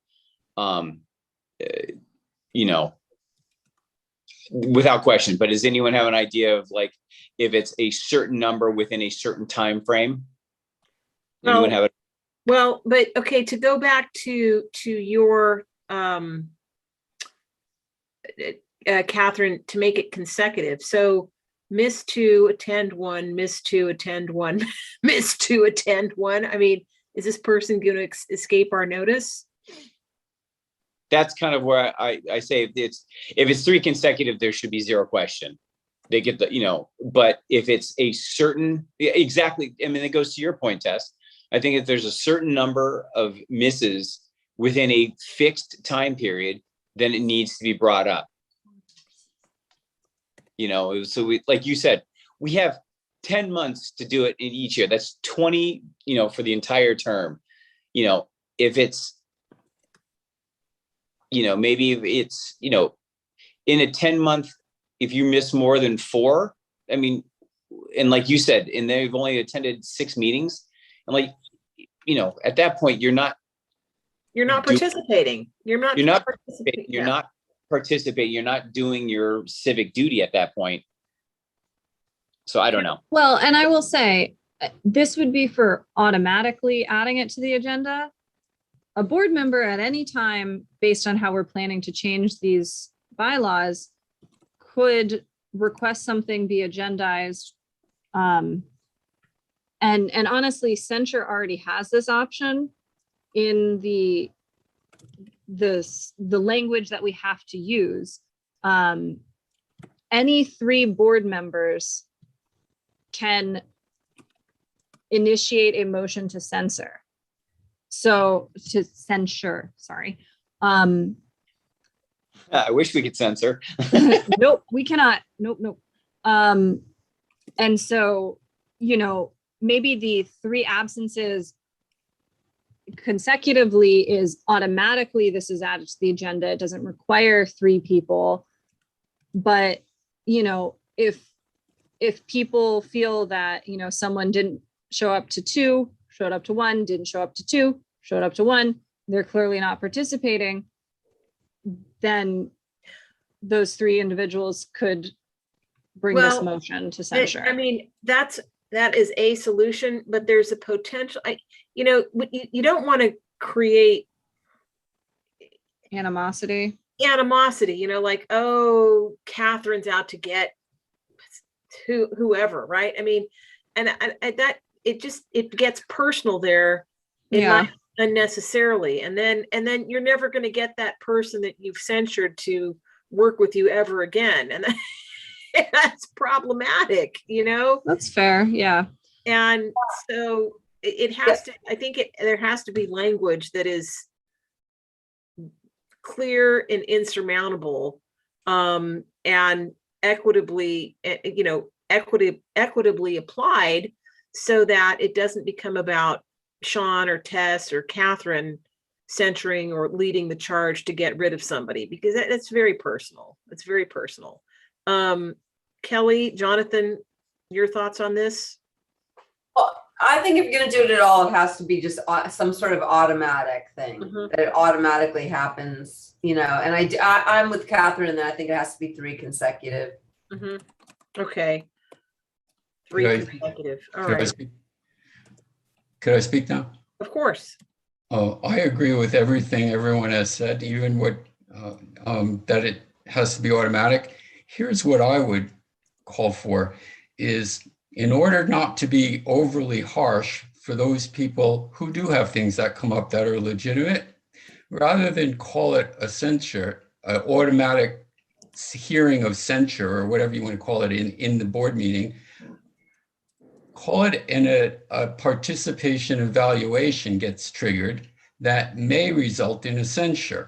Without question. But does anyone have an idea of, like, if it's a certain number within a certain time frame? Anyone Well, have it? Well, but okay, to go back to your Catherine, to make it consecutive. So miss two, attend one, miss two, attend one, miss two, attend one. I mean, is this person going to escape our notice? That's kind of where I say if it's 3 consecutive, there should be 0 question. They get the, but if it's a certain, exactly, I mean, it goes to your point, Tess. I think if there's a certain number of misses within a fixed time period, then it needs to be brought up. So we, like you said, we have 10 months to do it in each year. That's 20, for the entire term. If it's, maybe it's, in a 10-month, if you miss more than 4, I mean, and like you said, and they've only attended 6 meetings, and like, at that point, you're not participating. You're not participating. You're not doing your civic duty at that point. So I don't know. Well, and I will say, this would be for automatically adding it to the agenda. A board member at any time, based on how we're planning to change these bylaws, could request something be agendized. And honestly, censure already has this option in the language that we have to use. Any 3 board members can initiate a motion to censure. Sorry. I wish we could censor. Nope, we cannot. Nope. And so, maybe the 3 absences consecutively is automatically, this is added to the agenda. It doesn't require 3 people. But, if people feel that, someone didn't show up to 2, showed up to 1, didn't show up to 2, showed up to 1, they're clearly not participating, then those 3 individuals could bring this motion to censure. I mean, that is a solution, but there's a potential, you don't want to create animosity, like, oh, Catherine's out to get whoever, right? I mean, and that it gets personal there, unnecessarily, and then you're never going to get that person that you've censured to work with you ever again, and that's problematic. That's fair. Yeah. And so it has to, I think there has to be language that is clear and insurmountable, and equitably applied, so that it doesn't become about Sean or Tess or Catherine censuring or leading the charge to get rid of somebody, because that's very personal. It's very personal. Kelly, Jonathan, your thoughts on this? Well, I think if you're going to do it at all, it has to be just some sort of automatic thing that it automatically happens, and I'm with Catherine that I think it has to be 3 consecutive. Okay. 3 consecutive. All right. Could I speak now? Of course. Oh, I agree with everything everyone has said, even what that it has to be automatic. Here's what I would call for is, in order not to be overly harsh for those people who do have things that come up that are legitimate, rather than call it a censure, an automatic hearing of censure, or whatever you want to call it in the board meeting, call it in a participation evaluation gets triggered that may result in a censure.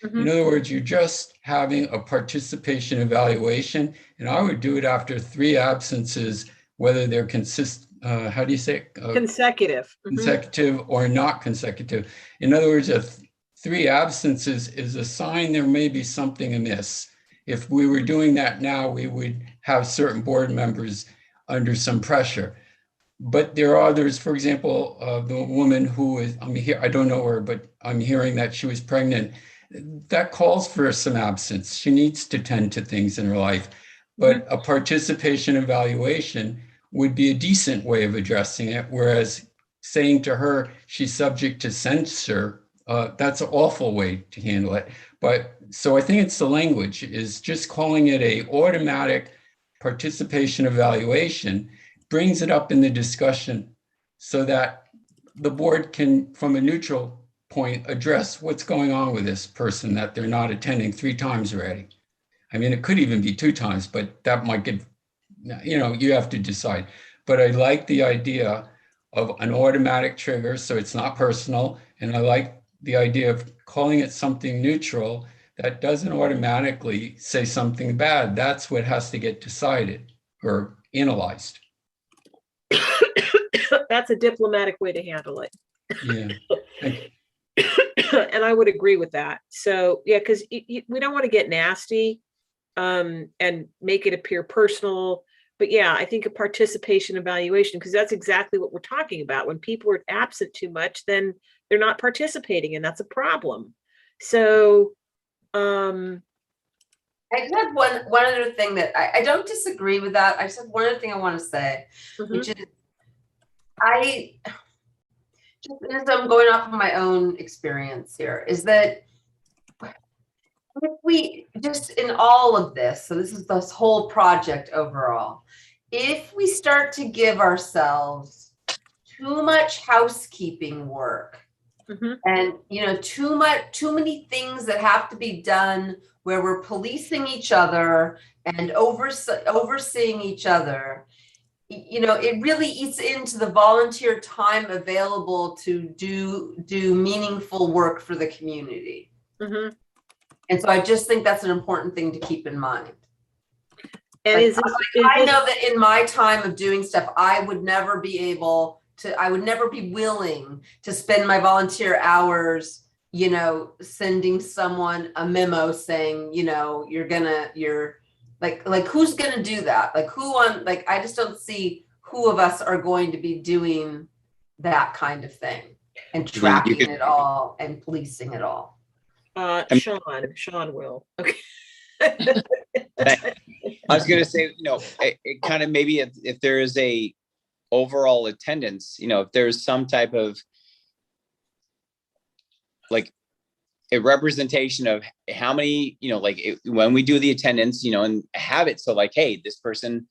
In other words, you're just having a participation evaluation, and I would do it after 3 absences, whether they're consecutive. Consecutive or not consecutive. In other words, 3 absences is a sign there may be something amiss. If we were doing that now, we would have certain board members under some pressure. But there are others, for example, the woman who is, I don't know her, but I'm hearing that she was pregnant. That calls for some absence. She needs to tend to things in her life. But a participation evaluation would be a decent way of addressing it, whereas saying to her she's subject to censure, that's an awful way to handle it. But so I think it's the language, is just calling it a automatic participation evaluation brings it up in the discussion so that the board can, from a neutral point, address what's going on with this person that they're not attending 3 times already. I mean, it could even be 2 times, but that might get, you have to decide. But I like the idea of an automatic trigger, so it's not personal. And I like the idea of calling it something neutral that doesn't automatically say something bad. That's what has to get decided or analyzed. That's a diplomatic way to handle it. Yeah. And I would agree with that. So, yeah, because we don't want to get nasty and make it appear personal. But yeah, I think a participation evaluation, because that's exactly what we're talking about. When people are absent too much, then they're not participating, and that's a problem. So, I just had one other thing that I don't disagree with that. I just have one other thing I want to say, which is just as I'm going off of my own experience here, is that if we just in all of this, so this is this whole project overall, if we start to give ourselves too much housekeeping work, and too many things that have to be done where we're policing each other and overseeing each other, it really eats into the volunteer time available to do meaningful work for the community. And so I just think that's an important thing to keep in mind. and I know that in my time of doing stuff, I would never be willing to spend my volunteer hours, sending someone a memo saying, you're like, who's going to do that? I just don't see who of us are going to be doing that kind of thing and tracking it all and policing it all. Sean will. Okay. I was going to say, it kind of maybe if there is a overall attendance, if there's some type of like a representation of how many, when we do the attendance, and have it so like, hey, this person,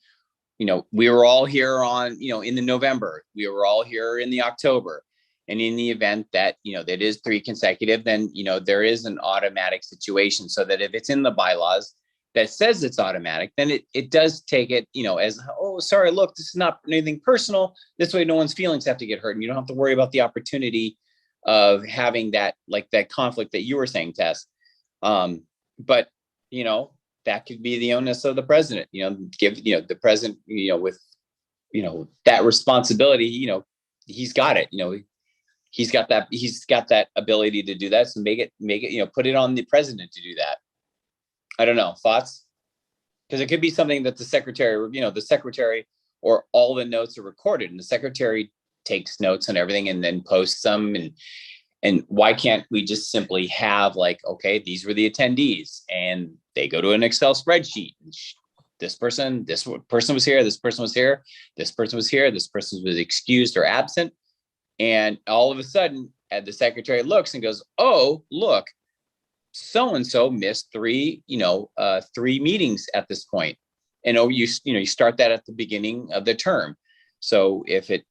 we were all here on, in the November, we were all here in the October. And in the event that, that is 3 consecutive, then, there is an automatic situation so that if it's in the bylaws that says it's automatic, then it does take it, as, oh, sorry, look, this is not anything personal. This way, no one's feelings have to get hurt. And you don't have to worry about the opportunity of having that, like that conflict that you were saying, Tess. But, that could be the onus of the president, give, the president, with, that responsibility, he's got it, he's got that ability to do that. So make it, put it on the president to do that. I don't know, thoughts? Because it could be something that the secretary or all the notes are recorded and the secretary takes notes on everything and then posts them. And why can't we just simply have like, okay, these were the attendees and they go to an Excel spreadsheet. This person was here, this person was here, this person was here, this person was excused or absent. And all of a sudden, the secretary looks and goes, oh, look, so-and-so missed 3 meetings at this point. And you start that at the beginning of the term. So if it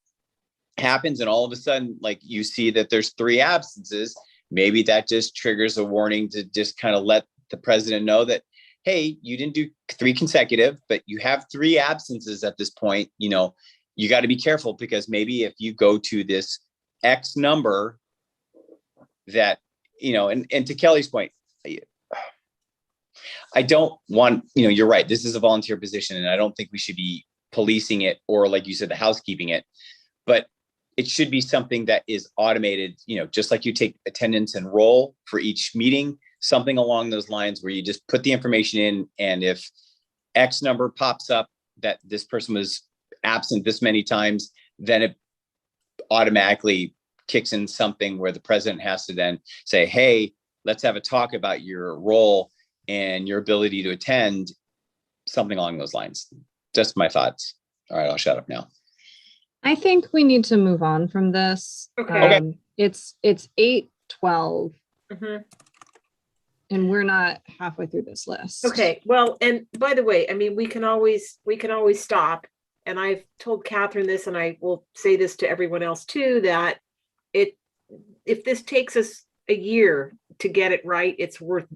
happens and all of a sudden, like you see that there's 3 absences, maybe that just triggers a warning to just kind of let the president know that, hey, you didn't do 3 consecutive, but you have 3 absences at this point. You got to be careful because maybe if you go to this X number that, and to Kelly's point, I don't want, you're right. This is a volunteer position and I don't think we should be policing it or like you said, the housekeeping it, but it should be something that is automated, just like you take attendance and roll for each meeting, something along those lines where you just put the information in. And if X number pops up that this person was absent this many times, then it automatically kicks in something where the president has to then say, hey, let's have a talk about your role and your ability to attend, something along those lines. Just my thoughts. All right, I'll shut up now. I think we need to move on from this. Okay. It's 8:12 Mhm. and we're not halfway through this list. Okay, well, and by the way, I mean, we can always stop. And I've told Catherine this, and I will say this to everyone else too, that if this takes us a year to get it right, it's worth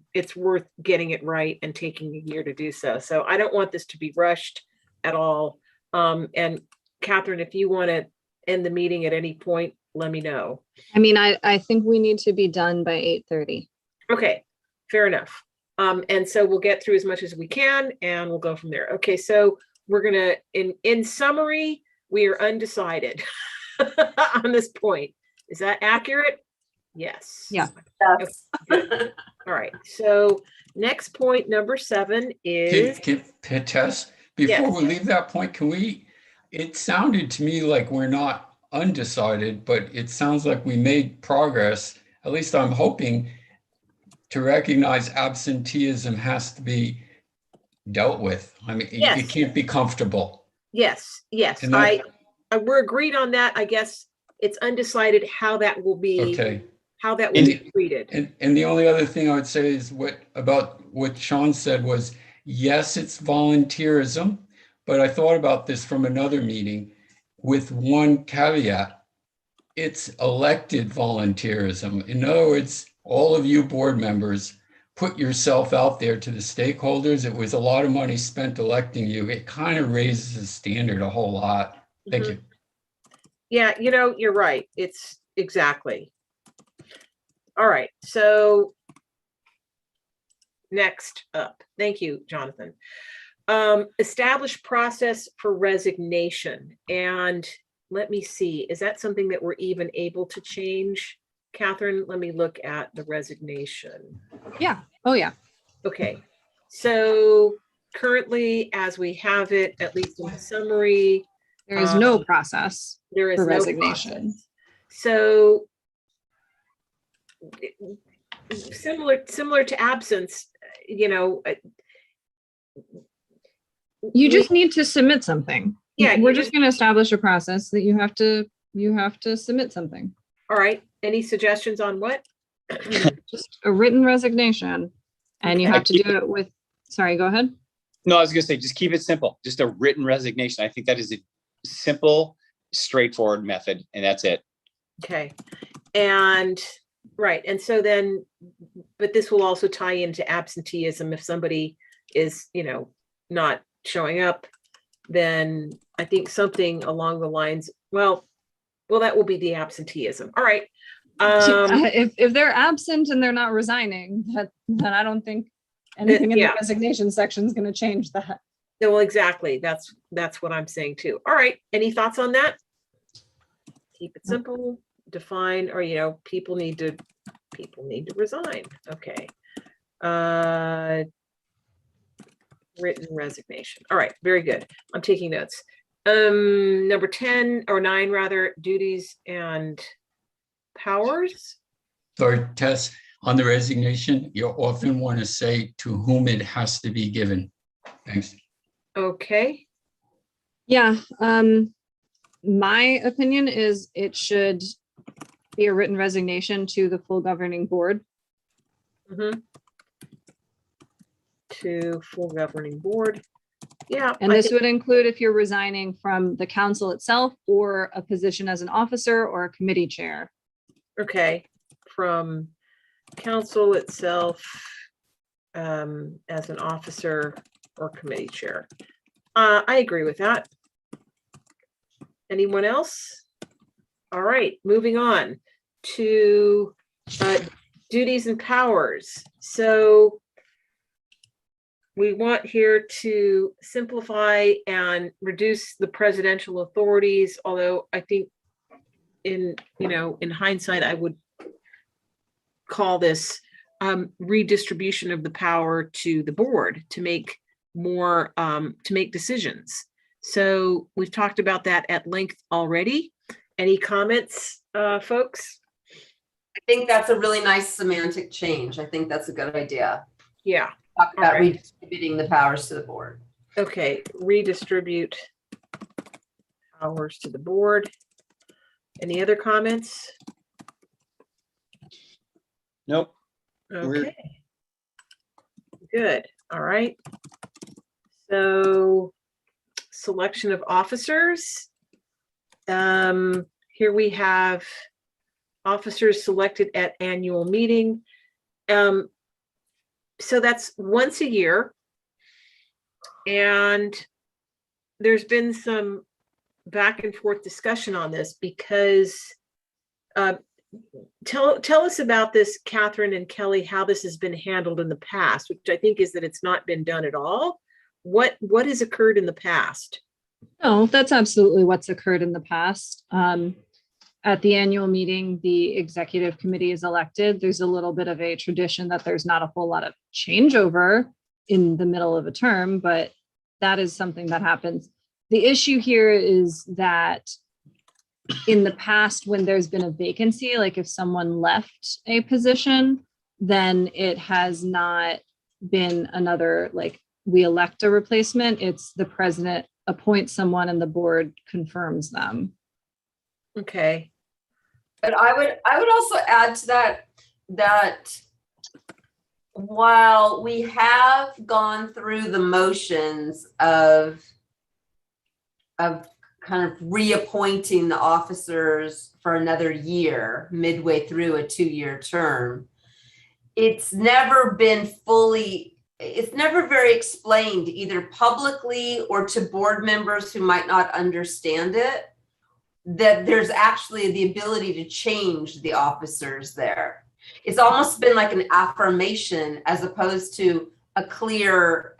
getting it right and taking a year to do so. So I don't want this to be rushed at all. And Catherine, if you want to end the meeting at any point, let me know. I mean, I think we need to be done by 8:30. Okay, fair enough. And so we'll get through as much as we can and we'll go from there. Okay, so we're gonna, in summary, we are undecided on this point. Is that accurate? Yes. Yeah. Yes. Good. All right, so next point, number 7 is, Tess, before Yes. we leave that point, it sounded to me like we're not undecided, but it sounds like we made progress. At least I'm hoping to recognize absenteeism has to be dealt with. I mean, Yes. it can't be comfortable. yes, And that- we're agreed on that. I guess it's undecided how that will be, Okay. how that will be treated. And the only other thing I would say is about what Sean said was, yes, it's volunteerism, but I thought about this from another meeting with one caveat. It's elected volunteerism. In other words, all of you board members put yourself out there to the stakeholders. It was a lot of money spent electing you. It kind of raises the standard a whole lot. Thank Mhm. you. Yeah, you're right. It's exactly. All right, so next up, thank you, Jonathan. Establish process for resignation. And let me see, is that something that we're even able to change? Catherine, let me look at the resignation. Yeah. Oh, yeah. Okay, so currently, as we have it, at least in the summary, There is no process. there is for no resignation. process. So similar to absence, You just need to submit something. Yeah, We're you just going to establish a process that you have to submit something. all right. Any suggestions on what? Just a written resignation, and you Okay. have to do it with. Sorry, go ahead. No, I was gonna say, just keep it simple, just a written resignation. I think that is a simple, straightforward method, and that's it. Okay, and right, and so then, but this will also tie into absenteeism. If somebody is, not showing up, then I think something along the lines, well, that will be the absenteeism. All right. If they're absent and they're not resigning, then I don't think anything in Yeah. the resignation section is going to change that. Well, exactly. That's what I'm saying too. All right. Any thoughts on that? Keep it simple, define, or, people need to resign. Okay. Written resignation. All right. Very good. I'm taking notes. Number 10 or 9 rather, duties and powers. Sorry, Tess, on the resignation, you often want to say to whom it has to be given. Thanks. Okay. Yeah. My opinion is it should be a written resignation to the full governing board. Mhm. To full governing board. Yeah. And I this think- would include if you're resigning from the council itself or a position as an officer or a committee chair. Okay, from council itself, as an officer or committee chair. I agree with that. Anyone else? All right, moving on to duties and powers. So we want here to simplify and reduce the presidential authorities, although I think in hindsight, I would call this redistribution of the power to the board to make more, to make decisions. So we've talked about that at length already. Any comments, folks? I think that's a really nice semantic change. I think that's a good idea. Yeah, Talk about All right. redistributing the powers to the board. okay, redistribute Powers to the board. Any other comments? Nope. We're- Okay. Good. All right. So selection of officers. Here we have officers selected at annual meeting. So that's once a year. And there's been some back and forth discussion on this because tell us about this, Catherine and Kelly, how this has been handled in the past, which I think is that it's not been done at all. What has occurred in the past? No, that's absolutely what's occurred in the past. At the annual meeting, the executive committee is elected. There's a little bit of a tradition that there's not a whole lot of changeover in the middle of a term, but that is something that happens. The issue here is that in the past, when there's been a vacancy, like if someone left a position, then it has not been another, like we elect a replacement. It's the president appoints someone and the board confirms them. Okay. But I would also add to that while we have gone through the motions of kind of reappointing the officers for another year midway through a 2-year term, it's never very explained either publicly or to board members who might not understand it, that there's actually the ability to change the officers there. It's almost been like an affirmation as opposed to a clear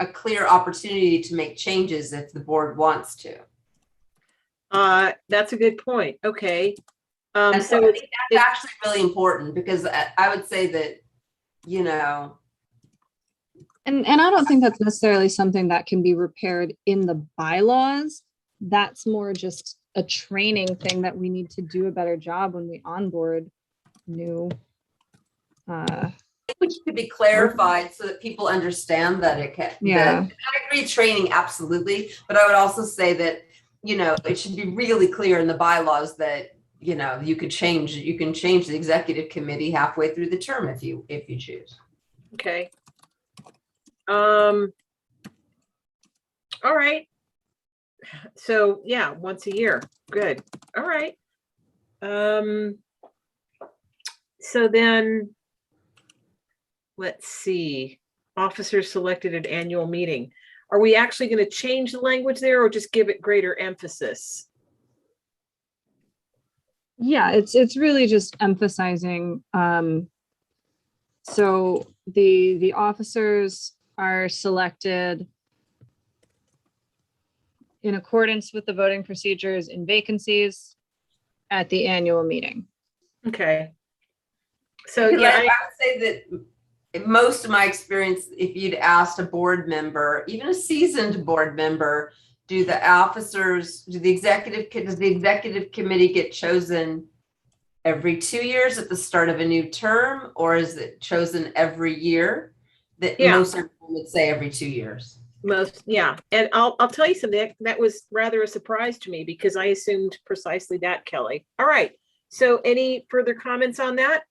opportunity to make changes if the board wants to. That's a good point. Okay. And so I think it's that's actually really important because I would say that, you know. And I don't think that's necessarily something that can be repaired in the bylaws. That's more just a training thing that we need to do a better job when we onboard new. Which could be clarified so that people understand that it can. Yeah. I agree, training, absolutely. But I would also say that, you know, it should be really clear in the bylaws that, you know, you can change the executive committee halfway through the term if you choose. okay. All right. So yeah, once a year. Good. All right. So then let's see. Officers selected at annual meeting. Are we actually going to change the language there or just give it greater emphasis? Yeah, it's really just emphasizing. So the officers are selected in accordance with the voting procedures in vacancies at the annual meeting. Okay. So Because yeah, I would say that in most of my experience, if you'd asked a board member, even a seasoned board member, does the executive committee get chosen every 2 years at the start of a new term, or is it chosen every year? That most people would say every 2 years. yeah. And I'll tell you something that was rather a surprise to me because I assumed precisely that, Kelly. All right. So any further comments on that?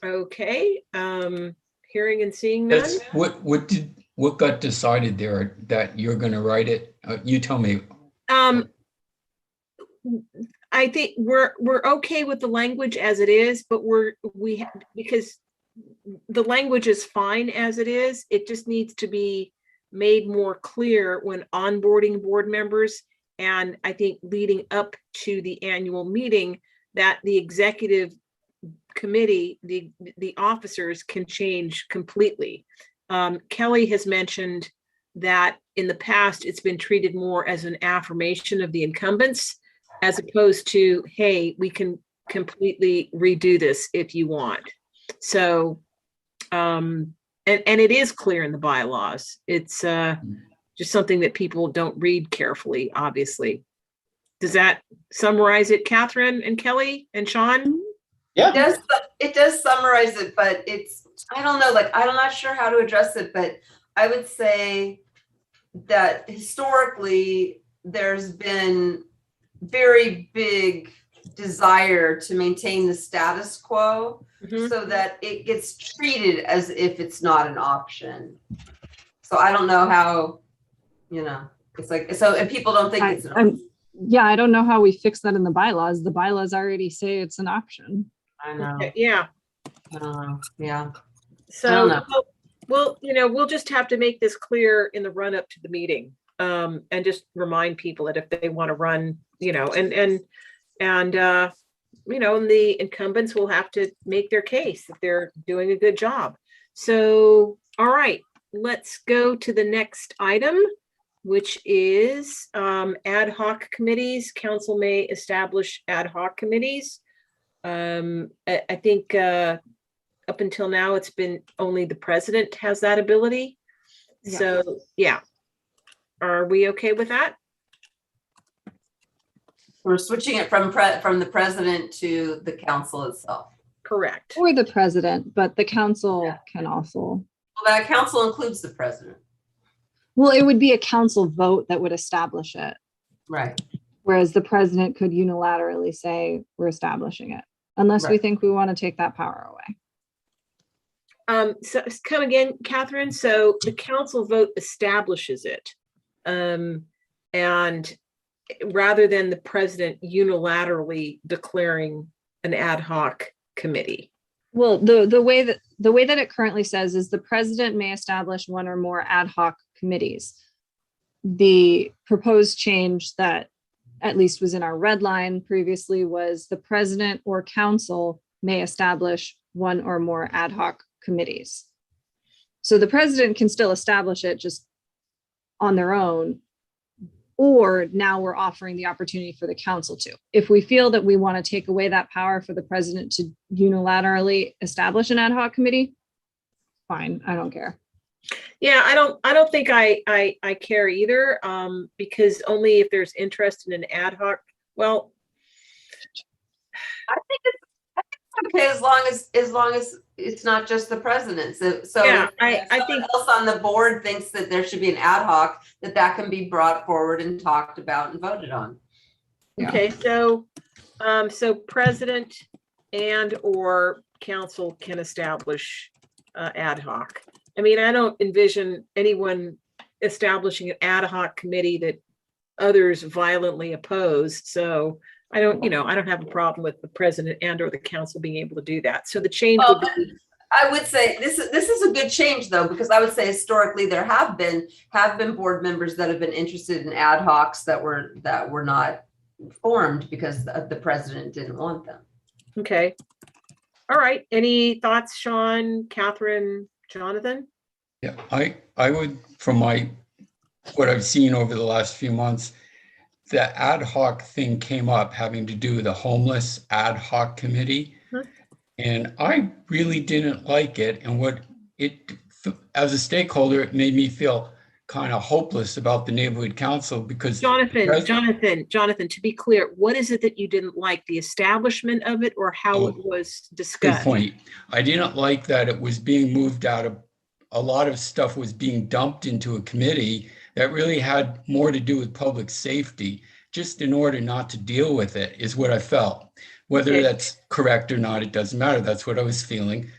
Okay. Hearing and seeing none. That's what got decided there that you're going to write it? You tell me. I think we're okay with the language as it is, but because the language is fine as it is. It just needs to be made more clear when onboarding board members. And I think leading up to the annual meeting that the executive committee, the officers can change completely. Kelly has mentioned that in the past, it's been treated more as an affirmation of the incumbents, as opposed to, hey, we can completely redo this if you want. So, and it is clear in the bylaws. It's just something that people don't read carefully, obviously. Does that summarize it, Catherine and Kelly and Sean? Yeah. It does summarize it, but it's, I don't know, like, I'm not sure how to address it, but I would say that historically there's been very big desire to maintain the status quo Mhm. so that it gets treated as if it's not an option. So I don't know how, it's like, so, and people don't think it's an option. Yeah, I don't know how we fix that in the bylaws. The bylaws already say it's an option. I know. Yeah. Yeah. So, know. we'll just have to make this clear in the run up to the meeting. And just remind people that if they want to run, and the incumbents will have to make their case that they're doing a good job. So, all right, let's go to the next item, which is ad hoc committees. Council may establish ad hoc committees. I think up until now, it's been only the president has that ability. Yeah. So, yeah. Are we okay with that? We're switching it from the president to the council itself. Correct. Or the president, but the council can also. Well, that council includes the president. Well, it would be a council vote that would establish it, Right. whereas the president could unilaterally say, we're establishing it, unless we Right. think we want to take that power away. So come again, Catherine. So the council vote establishes it. And rather than the president unilaterally declaring an ad hoc committee. Well, the way that it currently says is the president may establish one or more ad hoc committees. The proposed change that at least was in our red line previously was the president or council may establish one or more ad hoc committees. So the president can still establish it just on their own, or now we're offering the opportunity for the council to. If we feel that we want to take away that power for the president to unilaterally establish an ad hoc committee, fine, I don't care. Yeah, I don't think I care either, because only if there's interest in an ad hoc. Well, I think it's okay as long as it's not just the president. So yeah, if I someone think else on the board thinks that there should be an ad hoc, that can be brought forward and talked about and voted on. Yeah. okay. So, so president and or council can establish ad hoc. I mean, I don't envision anyone establishing an ad hoc committee that others violently oppose. So I don't have a problem with the president and or the council being able to do that. So the change would be, I would say this is a good change though, because I would say historically there have been board members that have been interested in ad hocs that were not formed because the president didn't want them. okay. All right. Any thoughts, Sean, Catherine, Jonathan? Yeah, I would, from what I've seen over the last few months, the ad hoc thing came up having to do with the homeless ad hoc committee. Mhm. And I really didn't like it. And as a stakeholder, it made me feel kind of hopeless about the neighborhood council because Jonathan, to be clear, what is it that you didn't like? The establishment of it or how it was good discussed? point. I didn't like that it was being moved out of, a lot of stuff was being dumped into a committee that really had more to do with public safety, just in order not to deal with it, is what I felt. Whether Okay. that's correct or not, it doesn't matter. That's what I was feeling.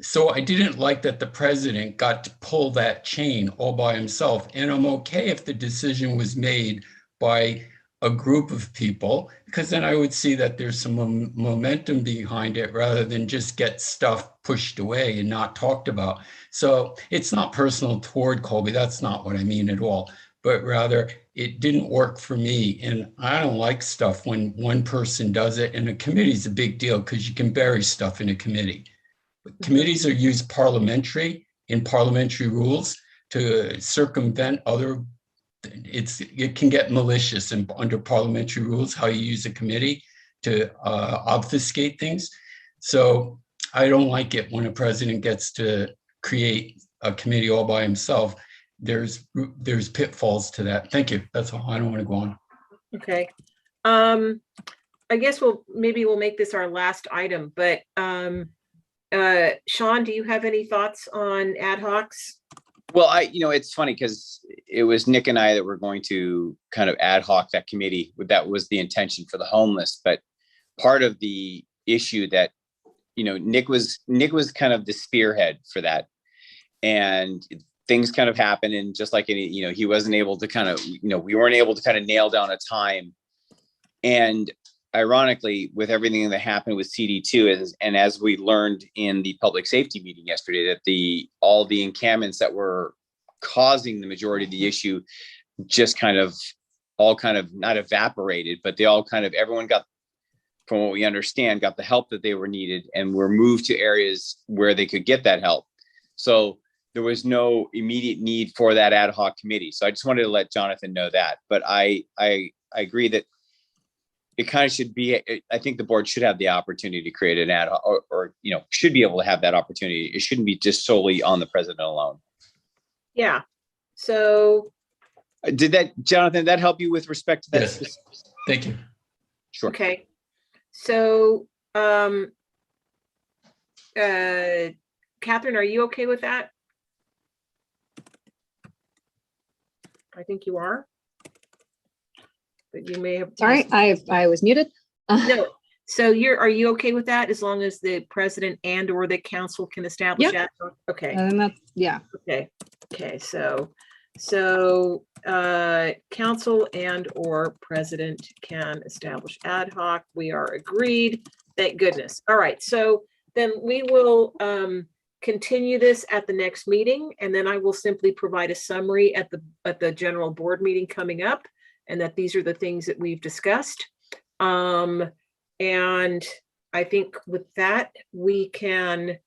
So I didn't like that the president got to pull that chain all by himself. And I'm okay if the decision was made by a group of people, because then I would see that there's some momentum behind it rather than just get stuff pushed away and not talked about. So it's not personal toward Colby. That's not what I mean at all. But rather, it didn't work for me. And I don't like stuff when one person does it. And a committee is a big deal because you can bury stuff in a committee. But committees are used in parliamentary rules to circumvent other. It can get malicious under parliamentary rules, how you use a committee to obfuscate things. So I don't like it when a president gets to create a committee all by himself. There's pitfalls to that. Thank you. That's all. I don't want to go on. Okay. I guess we'll make this our last item, but Sean, do you have any thoughts on ad hocs? Well, it's funny because it was Nick and I that were going to kind of ad hoc that committee. That was the intention for the homeless. But part of the issue that, Nick was kind of the spearhead for that. And things kind of happened. And just like any, he wasn't able to kind of, we weren't able to kind of nail down a time. And ironically, with everything that happened with CD2, and as we learned in the public safety meeting yesterday, that all the encampments that were causing the majority of the issue just all not evaporated, but they all everyone got, from what we understand, got the help that they were needed and were moved to areas where they could get that help. So there was no immediate need for that ad hoc committee. So I just wanted to let Jonathan know that. But I agree that it kind of should be, I think the board should have the opportunity to create an ad hoc or should be able to have that opportunity. It shouldn't be just solely on the president alone. Yeah. So did that, Jonathan, that help you with respect to that? Yes. Thank you. Sure. okay. So Catherine, are you okay with that? I think you are. But you may have. Sorry, I was muted. No. So are you okay with that as long as the president and or the council can establish that? Okay. And that's, yeah. Okay. Okay. So council and or president can establish ad hoc. We are agreed. Thank goodness. All right. So then we will continue this at the next meeting, and then I will simply provide a summary at the general board meeting coming up, and that these are the things that we've discussed. And I think with that, we can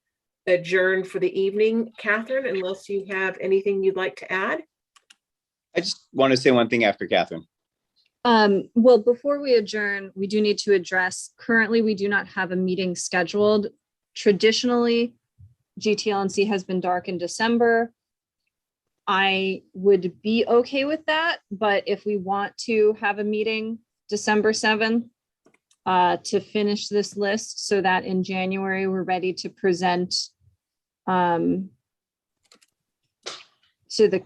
adjourn for the evening, Catherine, unless you have anything you'd like to add. I just want to say one thing after Catherine. Well, before we adjourn, we do need to address, currently, we do not have a meeting scheduled. Traditionally, GTLNC has been dark in December. I would be okay with that, but if we want to have a meeting December 7th to finish this list so that in January we're ready to present to the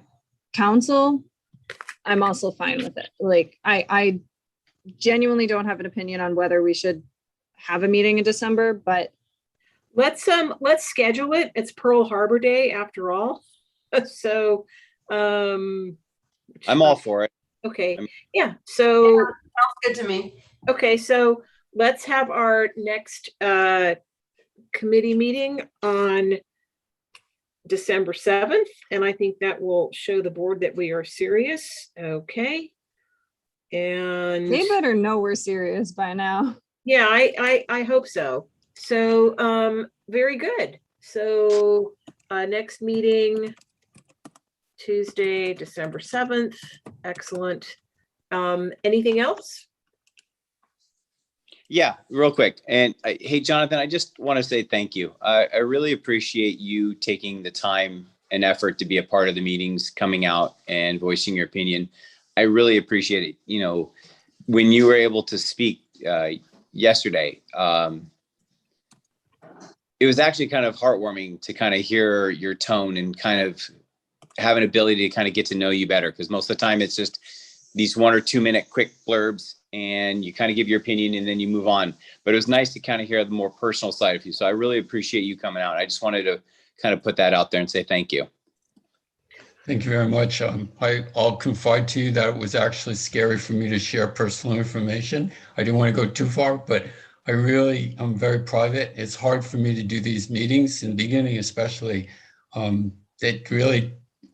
council, I'm also fine with it. Like, I genuinely don't have an opinion on whether we should have a meeting in December, but Let's schedule it. It's Pearl Harbor Day after all. So I'm all for it. okay. Yeah. So Sounds good to me. okay, so let's have our next committee meeting on December 7th, and I think that will show the board that we are serious. Okay. And they better know we're serious by now. yeah, I hope so. So very good. So next meeting Tuesday, December 7th. Excellent. Anything else? Yeah, real quick. And hey, Jonathan, I just want to say thank you. I really appreciate you taking the time and effort to be a part of the meetings, coming out and voicing your opinion. I really appreciate it. When you were able to speak yesterday, it was actually kind of heartwarming to kind of hear your tone and kind of have an ability to kind of get to know you better. Because most of the time it's just these 1 or 2 minute quick blurbs and you kind of give your opinion and then you move on. But it was nice to kind of hear the more personal side of you. So I really appreciate you coming out. I just wanted to kind of put that out there and say thank you. Thank you very much. I'll confide to you that it was actually scary for me to share personal information. I didn't want to go too far, but I'm very private. It's hard for me to do these meetings in the beginning, especially.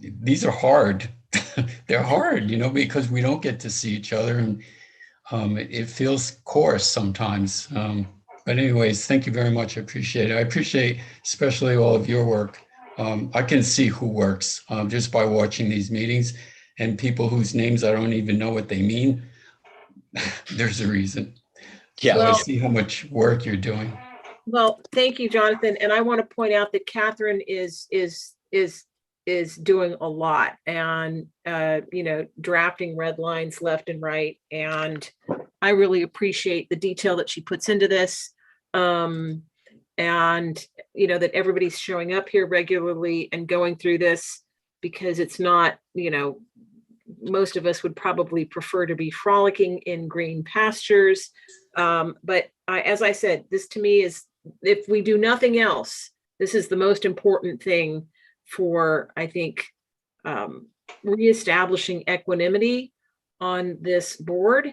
These are hard. They're hard, because we don't get to see each other and it feels coarse sometimes. But anyways, thank you very much. I appreciate it. I appreciate especially all of your work. I can see who works just by watching these meetings, and people whose names I don't even know what they mean. There's a reason. Yeah. So I Well, see how much work you're doing. well, thank you, Jonathan. And I want to point out that Catherine is doing a lot and, drafting red lines left and right. And I really appreciate the detail that she puts into this. And, that everybody's showing up here regularly and going through this. because it's not, most of us would probably prefer to be frolicking in green pastures. But as I said, this to me is, if we do nothing else, this is the most important thing for, I think, reestablishing equanimity on this board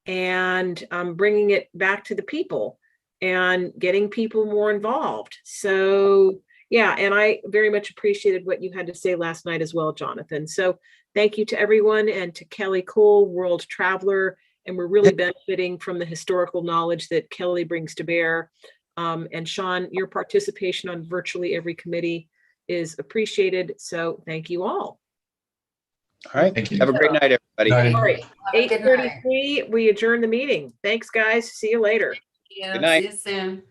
and bringing it back to the people and getting people more involved. So yeah, and I very much appreciated what you had to say last night as well, Jonathan. So thank you to everyone, and to Kelly Cole, world traveler. And we're really benefiting from the historical knowledge that Kelly brings to bear. And Sean, your participation on virtually every committee is appreciated. So thank you all. All right. Thank you. Have a great night, everybody. Night. All right, Have a good night. 8:33, we adjourn the meeting. Thanks, guys. See you later. Yeah, Good night. see you soon.